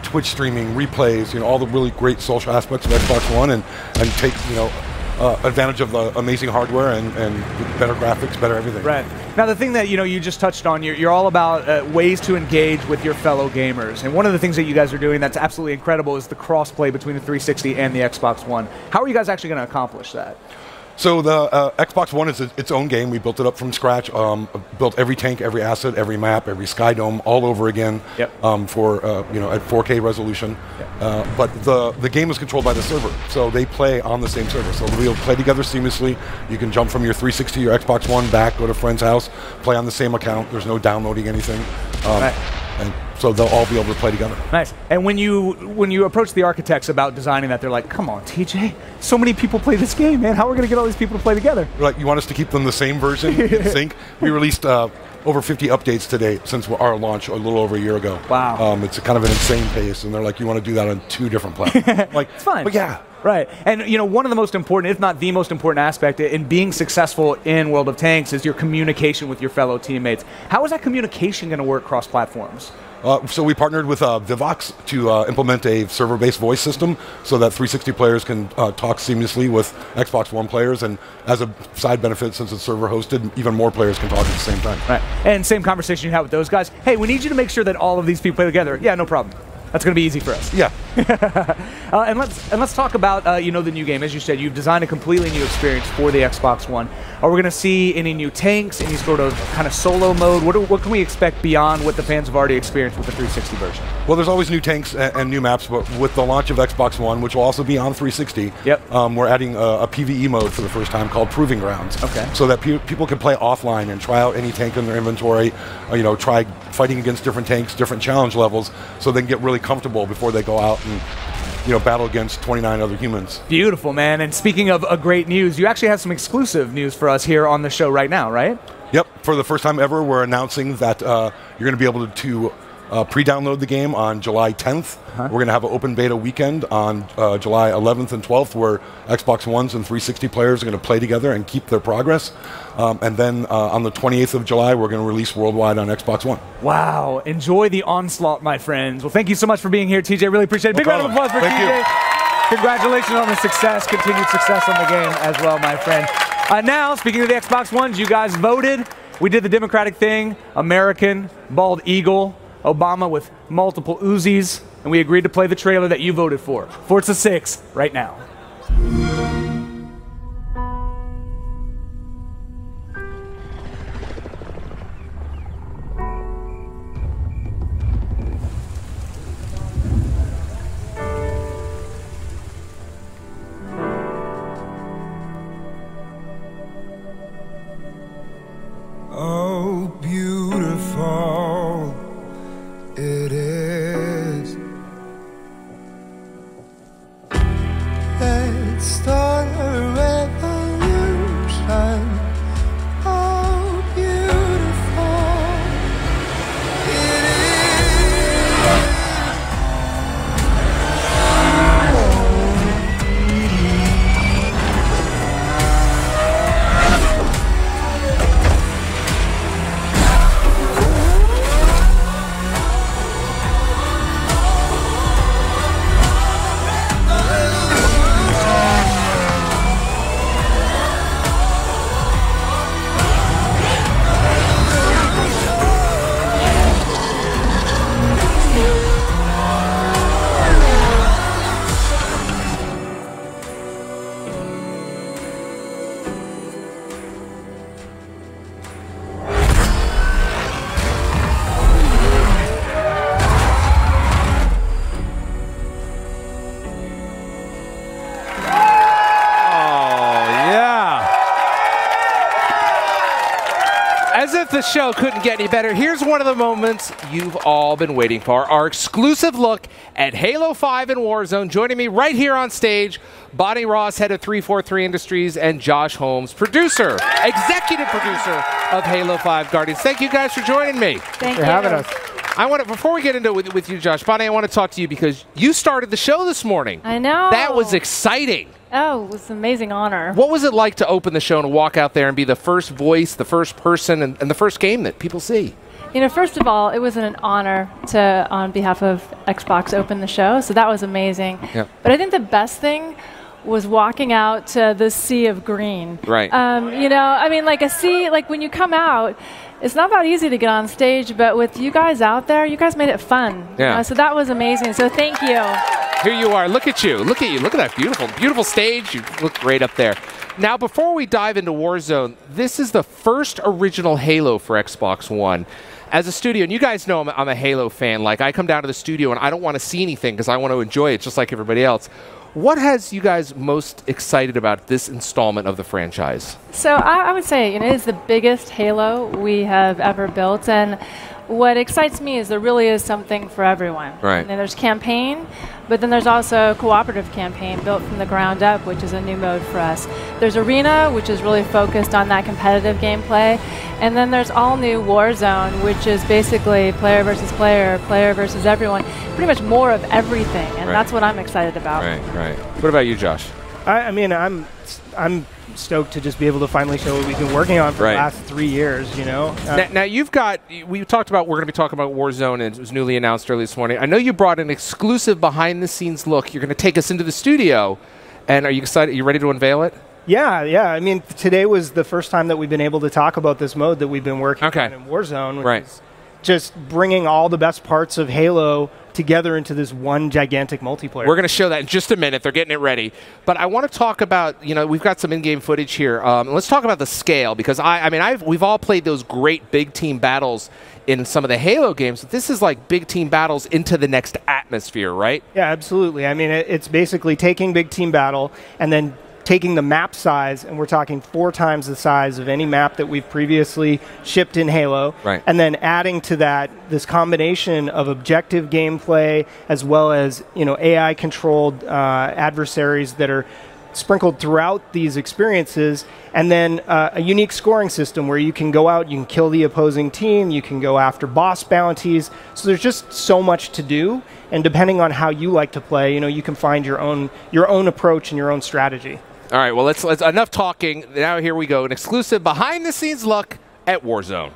Twitch streaming, replays, all the really great social aspects of Xbox One, and take advantage of the amazing hardware and better graphics, better everything. Right. Now the thing that you just touched on, you're all about ways to engage with your fellow gamers, and one of the things that you guys are doing that's absolutely incredible is the cross-play between the 360 and the Xbox One. How are you guys actually going to accomplish that? So the Xbox One is its own game. We built it up from scratch. Built every tank, every asset, every map, every sky dome, all over again. For at 4K resolution. But the game is controlled by the server, so they play on the same server. So we'll play together seamlessly. You can jump from your 360 to your Xbox One, back, go to a friend's house, play on the same account. There's no downloading anything. And so they'll all be able to play together. Nice. And when you approach the architects about designing that, they're like, "Come on, TJ, so many people play this game, man. How are we going to get all these people to play together?" We're like, you want us to keep them the same version in sync? We released over 50 updates today since our launch a little over a year ago. Wow. It's kind of an insane pace, and they're like, you want to do that on 2 different platforms. Like, it's fine. But yeah. Right. And one of the most important, if not the most important aspect in being successful in World of Tanks is your communication with your fellow teammates. How is that communication going to work cross platforms? So we partnered with Vivox to implement a server-based voice system so that 360 players can talk seamlessly with Xbox One players, and as a side benefit, since it's server-hosted, even more players can talk at the same time. Right. And same conversation you have with those guys. Hey, we need you to make sure that all of these people play together. Yeah, no problem. That's going to be easy for us. Yeah. And let's talk about the new game. As you said, you've designed a completely new experience for the Xbox One. Are we going to see any new tanks, any sort of kind of solo mode? What can we expect beyond what the fans have already experienced with the 360 version? Well, there's always new tanks and new maps, but with the launch of Xbox One, which will also be on 360, we're adding a PvE mode for the first time called Proving Grounds. Okay. So that people can play offline and try out any tank in their inventory, try fighting against different tanks, different challenge levels, so they can get really comfortable before they go out and battle against 29 other humans. Beautiful, man. And speaking of great news, you actually have some exclusive news for us here on the show right now, right? Yep. For the first time ever, we're announcing that you're going to be able to pre-download the game on July 10th. We're going to have an open beta weekend on July 11th and 12th where Xbox Ones and 360 players are going to play together and keep their progress. And then on the 28th of July, we're going to release worldwide on Xbox One. Wow. Enjoy the onslaught, my friends. Well, thank you so much for being here, TJ. Really appreciate it. Big round of applause for TJ. Congratulations on the success, continued success on the game as well, my friend. Now, speaking of the Xbox Ones, you guys voted. We did the democratic thing. American, bald eagle, Obama with multiple Uzis, and we agreed to play the trailer that you voted for. Forza 6, right now. Oh, beautiful it is. if the show couldn't get any better, here's one of the moments you've all been waiting for. Our exclusive look at Halo 5 and Warzone. Joining me right here on stage, Bonnie Ross, head of 343 Industries, and Josh Holmes, executive producer of Halo 5 Guardians. Thank you guys for joining me. Thank you for having us. I want to, before we get into it with you, Josh, Bonnie, I want to talk to you because you started the show this morning. I know. That was exciting. Oh, it was an amazing honor. What was it like to open the show and walk out there and be the first voice, the first person, and the first game that people see? You know, first of all, it was an honor to, on behalf of Xbox, open the show, so that was amazing. Yeah. But I think the best thing was walking out to the sea of green. Right. You know, I mean, like a sea, like when you come out, it's not that easy to get on stage, but with you guys out there, you guys made it fun. Yeah. You know, so that was amazing. So thank you. Here you are. Look at you. Look at you. Look at that beautiful, beautiful stage. You look great up there. Now, before we dive into Warzone, this is the first original Halo for Xbox One. As a studio, and you guys know I'm a Halo fan. Like, I come down to the studio and I don't want to see anything because I want to enjoy it just like everybody else. What has you guys most excited about this installment of the franchise? So I would say, you know, it is the biggest Halo we have ever built, and what excites me is there really is something for everyone. Right. And there's campaign, but then there's also cooperative campaign built from the ground up, which is a new mode for us. There's Arena, which is really focused on that competitive gameplay, and then there's all new Warzone, which is basically player versus player, player versus everyone, pretty much more of everything, and that's what I'm excited about. Right, right. What about you, Josh? I mean, I'm stoked to just be able to finally show what we've been working on for the last 3 years, you know? Now you've got, we're going to be talking about Warzone, and it was newly announced early this morning. I know you brought an exclusive behind-the-scenes look. You're going to take us into the studio, and are you excited? Are you ready to unveil it? Yeah. I mean, today was the first time that we've been able to talk about this mode that we've been working on in Warzone, which is just bringing all the best parts of Halo together into this one gigantic multiplayer. We're going to show that in just a minute. They're getting it ready. But I want to talk about, you know, we've got some in-game footage here. Let's talk about the scale, because we've all played those great big team battles in some of the Halo games. This is like big team battles into the next atmosphere, right? Yeah, absolutely. I mean, it's basically taking big team battle and then taking the map size, and we're talking 4 times the size of any map that we've previously shipped in Halo, and then adding to that this combination of objective gameplay as well as, you know, AI-controlled adversaries that are sprinkled throughout these experiences, and then a unique scoring system where you can go out, you can kill the opposing team, you can go after boss bounties. So there's just so much to do, and depending on how you like to play, you know, you can find your own approach and your own strategy. All right, well, let's enough talking. Now here we go, an exclusive behind-the-scenes look at Warzone.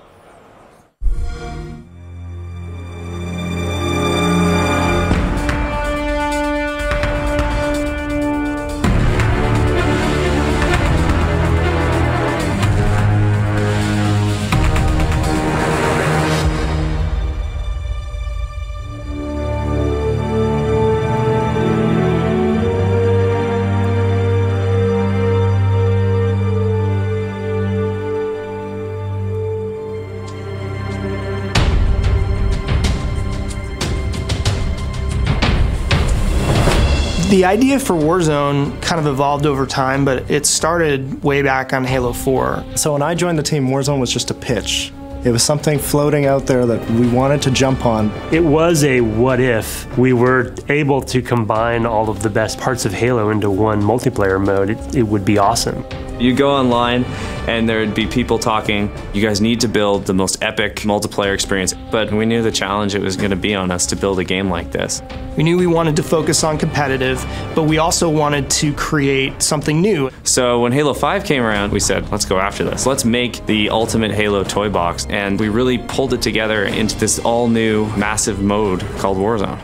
The idea for Warzone kind of evolved over time, but it started way back on Halo 4. So when I joined the team, Warzone was just a pitch. It was something floating out there that we wanted to jump on. It was a what if we were able to combine all of the best parts of Halo into one multiplayer mode. It would be awesome. You go online and there would be people talking, you guys need to build the most epic multiplayer experience. But we knew the challenge it was going to be on us to build a game like this. We knew we wanted to focus on competitive, but we also wanted to create something new. So when Halo 5 came around, we said, let's go after this. Let's make the ultimate Halo toy box. And we really pulled it together into this all new massive mode called Warzone.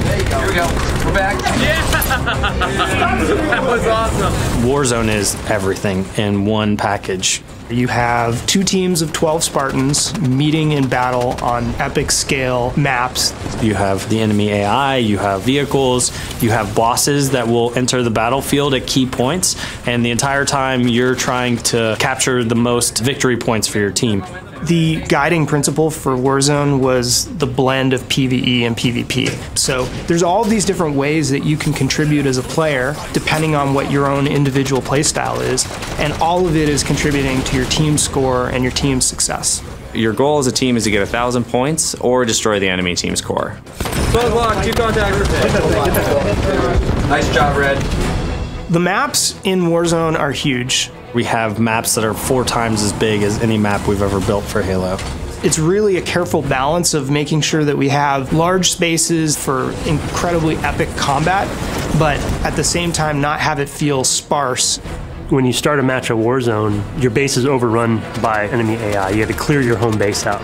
There you go. Here we go. We're back. Yeah! That was awesome. Warzone is everything in one package. You have 2 teams of 12 Spartans meeting in battle on epic scale maps. You have the enemy AI, you have vehicles, you have bosses that will enter the battlefield at key points, and the entire time you're trying to capture the most victory points for your team. The guiding principle for Warzone was the blend of PvE and PvP. So there's all these different ways that you can contribute as a player, depending on what your own individual playstyle is, and all of it is contributing to your team's score and your team's success. Your goal as a team is to get 1,000 points or destroy the enemy team's core. Close lock, 2 contact. Nice job, Red. The maps in Warzone are huge. We have maps that are 4 times as big as any map we've ever built for Halo. It's really a careful balance of making sure that we have large spaces for incredibly epic combat, but at the same time not have it feel sparse. When you start a match of Warzone, your base is overrun by enemy AI. You have to clear your home base out.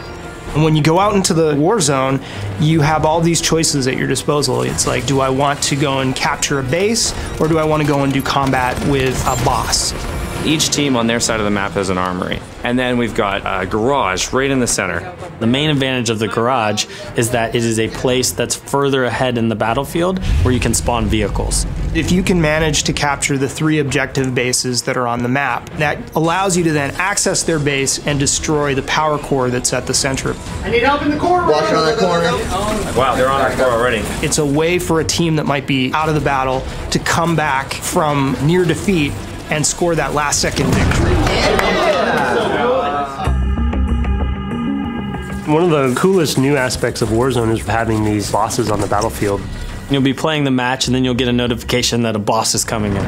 And when you go out into the war zone, you have all these choices at your disposal. It's like, do I want to go and capture a base, or do I want to go and do combat with a boss? Each team on their side of the map has an armory. And then we've got a garage right in the center. The main advantage of the garage is that it is a place that's further ahead in the battlefield where you can spawn vehicles. If you can manage to capture the 3 objective bases that are on the map, that allows you to then access their base and destroy the power core that's at the center. I need help in the corner. Watch on that corner. Wow, they're on our core already. It's a way for a team that might be out of the battle to come back from near defeat and score that last second victory. One of the coolest new aspects of Warzone is having these bosses on the battlefield. You'll be playing the match and then you'll get a notification that a boss is coming in.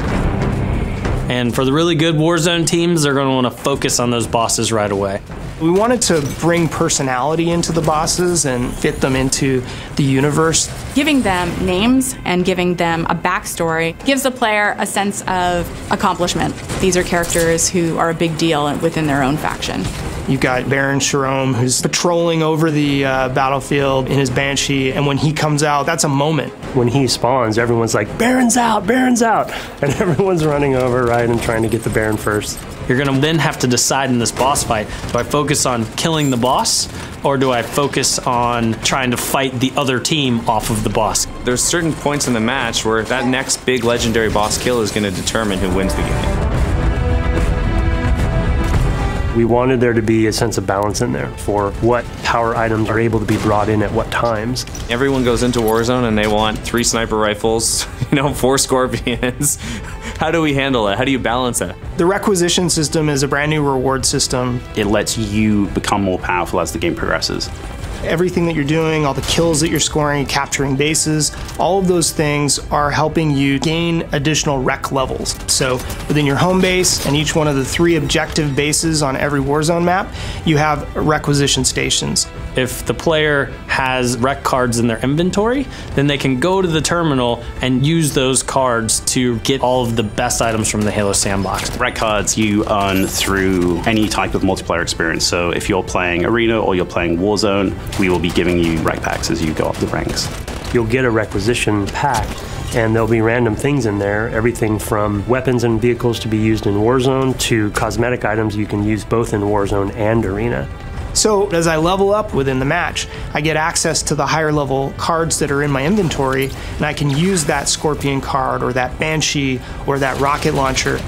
And for the really good Warzone teams, they're going to want to focus on those bosses right away. We wanted to bring personality into the bosses and fit them into the universe. Giving them names and giving them a backstory gives the player a sense of accomplishment. These are characters who are a big deal within their own faction. You've got Baron Sharome, who's patrolling over the battlefield in his Banshee, and when he comes out, that's a moment. When he spawns, everyone's like, Baron's out, Baron's out! And everyone's running over, right, and trying to get the Baron first. You're going to then have to decide in this boss fight, do I focus on killing the boss, or do I focus on trying to fight the other team off of the boss? There's certain points in the match where that next big legendary boss kill is going to determine who wins the game. We wanted there to be a sense of balance in there for what power items are able to be brought in at what times. Everyone goes into Warzone and they want 3 sniper rifles, 4 scorpions. How do we handle it? How do you balance it? The requisition system is a brand new reward system. It lets you become more powerful as the game progresses. Everything that you're doing, all the kills that you're scoring, capturing bases, all of those things are helping you gain additional rec levels. So within your home base and each one of the 3 objective bases on every Warzone map, you have requisition stations. If the player has rec cards in their inventory, then they can go to the terminal and use those cards to get all of the best items from the Halo sandbox. Rec cards you earn through any type of multiplayer experience. So if you're playing Arena or you're playing Warzone, we will be giving you rec packs as you go up the ranks. You'll get a requisition pack, and there'll be random things in there, everything from weapons and vehicles to be used in Warzone to cosmetic items you can use both in Warzone and Arena. So as I level up within the match, I get access to the higher level cards that are in my inventory, and I can use that Scorpion card or that Banshee or that rocket launcher.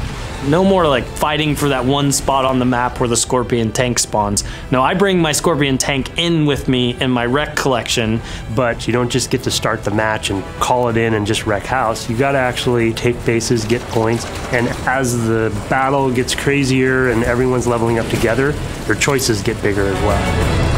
No more like fighting for that one spot on the map where the Scorpion tank spawns. No, I bring my Scorpion tank in with me in my wreck collection. But you don't just get to start the match and call it in and just wreck house. You gotta actually take bases, get points, and as the battle gets crazier and everyone's leveling up together, your choices get bigger as well.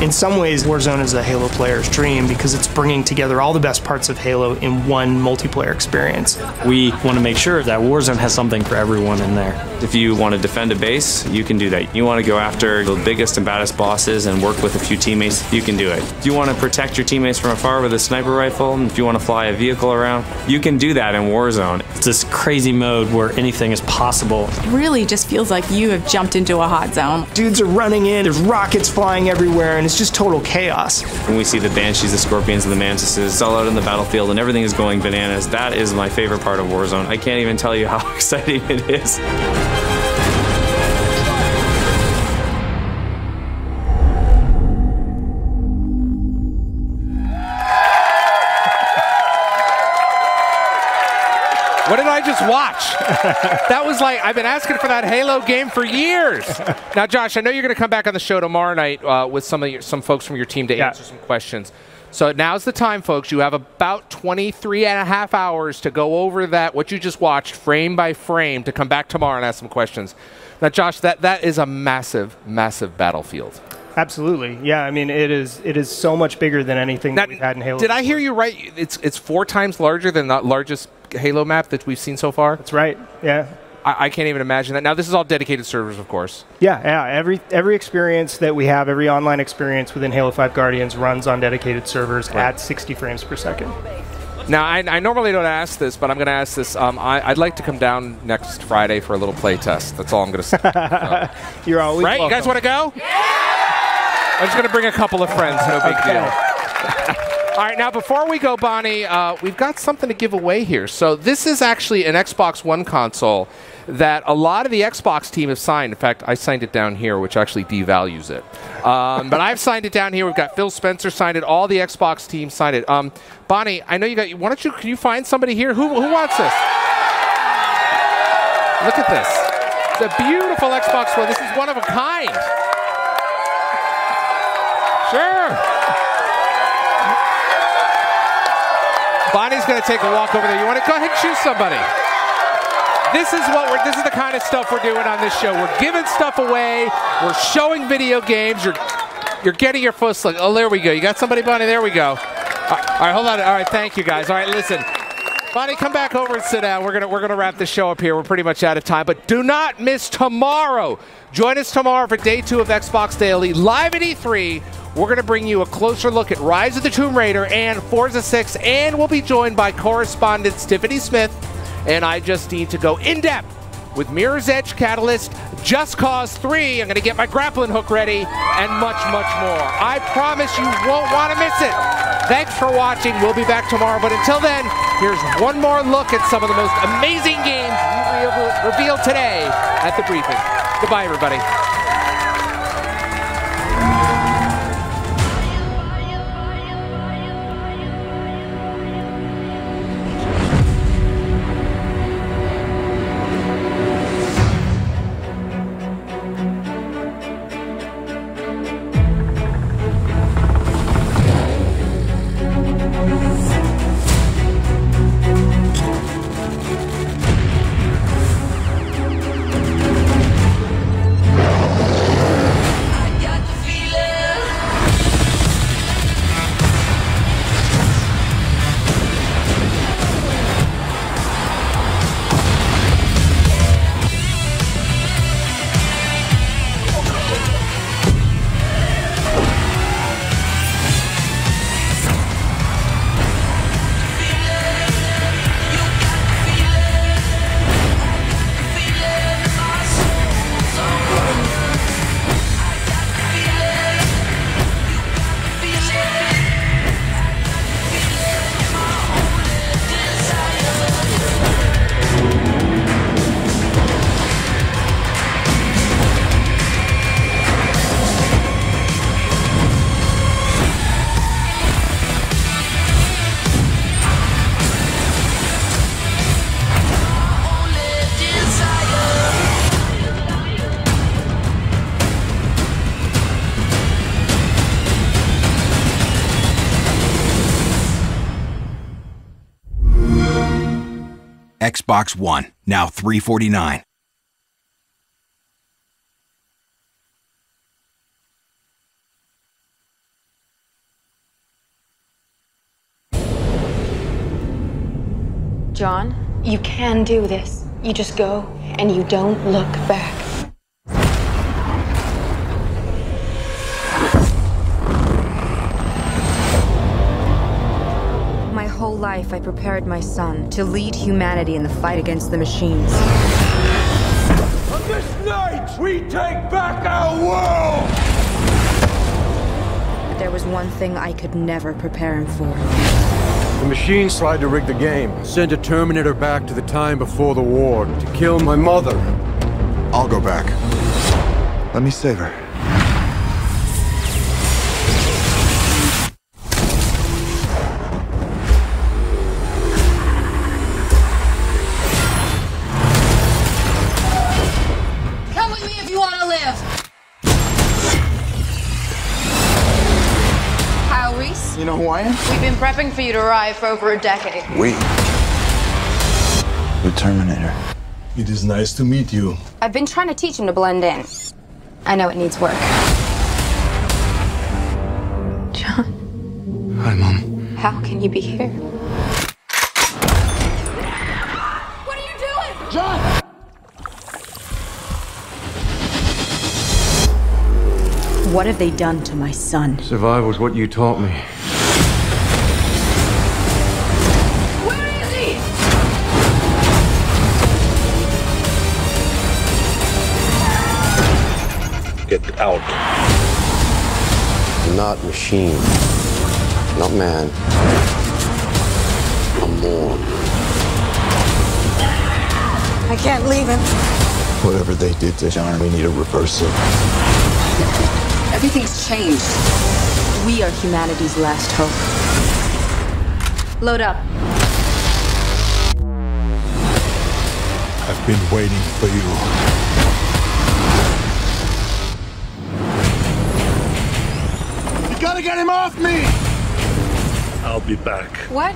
In some ways, Warzone is a Halo player's dream because it's bringing together all the best parts of Halo in one multiplayer experience. We want to make sure that Warzone has something for everyone in there. If you want to defend a base, you can do that. You want to go after the biggest and baddest bosses and work with a few teammates, you can do it. If you want to protect your teammates from afar with a sniper rifle, if you want to fly a vehicle around, you can do that in Warzone. It's this crazy mode where anything is possible. It really just feels like you have jumped into a hot zone. Dudes are running in, there's rockets flying everywhere, and it's just total chaos. When we see the Banshees, the Scorpions, and the Mantises all out in the battlefield and everything is going bananas, that is my favorite part of Warzone. I can't even tell you how exciting it is. What did I just watch? That was like, I've been asking for that Halo game for years. Now, Josh, I know you're going to come back on the show tomorrow night with some folks from your team to answer some questions. So now's the time, folks. You have about 23 and a half hours to go over what you just watched frame by frame to come back tomorrow and ask some questions. Now, Josh, that is a massive, massive battlefield. Absolutely. Yeah, I mean, it is so much bigger than anything that we've had in Halo. Did I hear you right? It's 4 times larger than the largest Halo map that we've seen so far? That's right, yeah. I can't even imagine that. Now, this is all dedicated servers, of course. Yeah. Every experience that we have, every online experience within Halo 5 Guardians runs on dedicated servers at 60 frames per second. Now, I normally don't ask this, but I'm going to ask this. I'd like to come down next Friday for a little play test. That's all I'm going to say. So. You're always welcome. You guys want to go? I'm just going to bring a couple of friends. No big deal. All right, now before we go, Bonnie, we've got something to give away here. So this is actually an Xbox One console that a lot of the Xbox team have signed. In fact, I signed it down here, which actually devalues it. But I've signed it down here. We've got Phil Spencer signed it. All the Xbox team signed it. Bonnie, I know you got. Can you find somebody here? Who wants this? Look at this. It's a beautiful Xbox One. This is one of a kind. Sure. Bonnie's going to take a walk over there. You want to go ahead and choose somebody? This is the kind of stuff we're doing on this show. We're giving stuff away. We're showing video games. You're getting your first look. Oh, there we go. You got somebody, Bonnie? There we go. All right, hold on. All right, thank you, guys. All right, listen. Bonnie, come back over and sit down. We're gonna wrap this show up here. We're pretty much out of time, but do not miss tomorrow. Join us tomorrow for day 2 of Xbox Daily live at E3. We're going to bring you a closer look at Rise of the Tomb Raider and Forza 6, and we'll be joined by correspondent Tiffany Smith. And I just need to go in-depth with Mirror's Edge Catalyst, Just Cause 3. I'm going to get my grappling hook ready, and much, much more. I promise you won't want to miss it. Thanks for watching. We'll be back tomorrow. But until then, here's one more look at some of the most amazing games we revealed today at the briefing. Goodbye, everybody. Xbox One, now $349. John, you can do this. You just go and you don't look back. My whole life I prepared my son to lead humanity in the fight against the machines. On this night, we take back our world! But there was one thing I could never prepare him for. The machines tried to rig the game, sent a Terminator back to the time before the war to kill my mother. I'll go back. Let me save her. You know who I am? We've been prepping for you to arrive for over a decade. We. The Terminator. It is nice to meet you. I've been trying to teach him to blend in. I know it needs work. John. Hi, Mom. How can you be here? What are you doing? John! What have they done to my son? Survival's what you taught me. Where is he? Get out. Not machine. Not man. I'm more. I can't leave him. Whatever they did to John, we need a reversal. Everything's changed. We are humanity's last hope. Load up. I've been waiting for you. You gotta get him off me! I'll be back. What?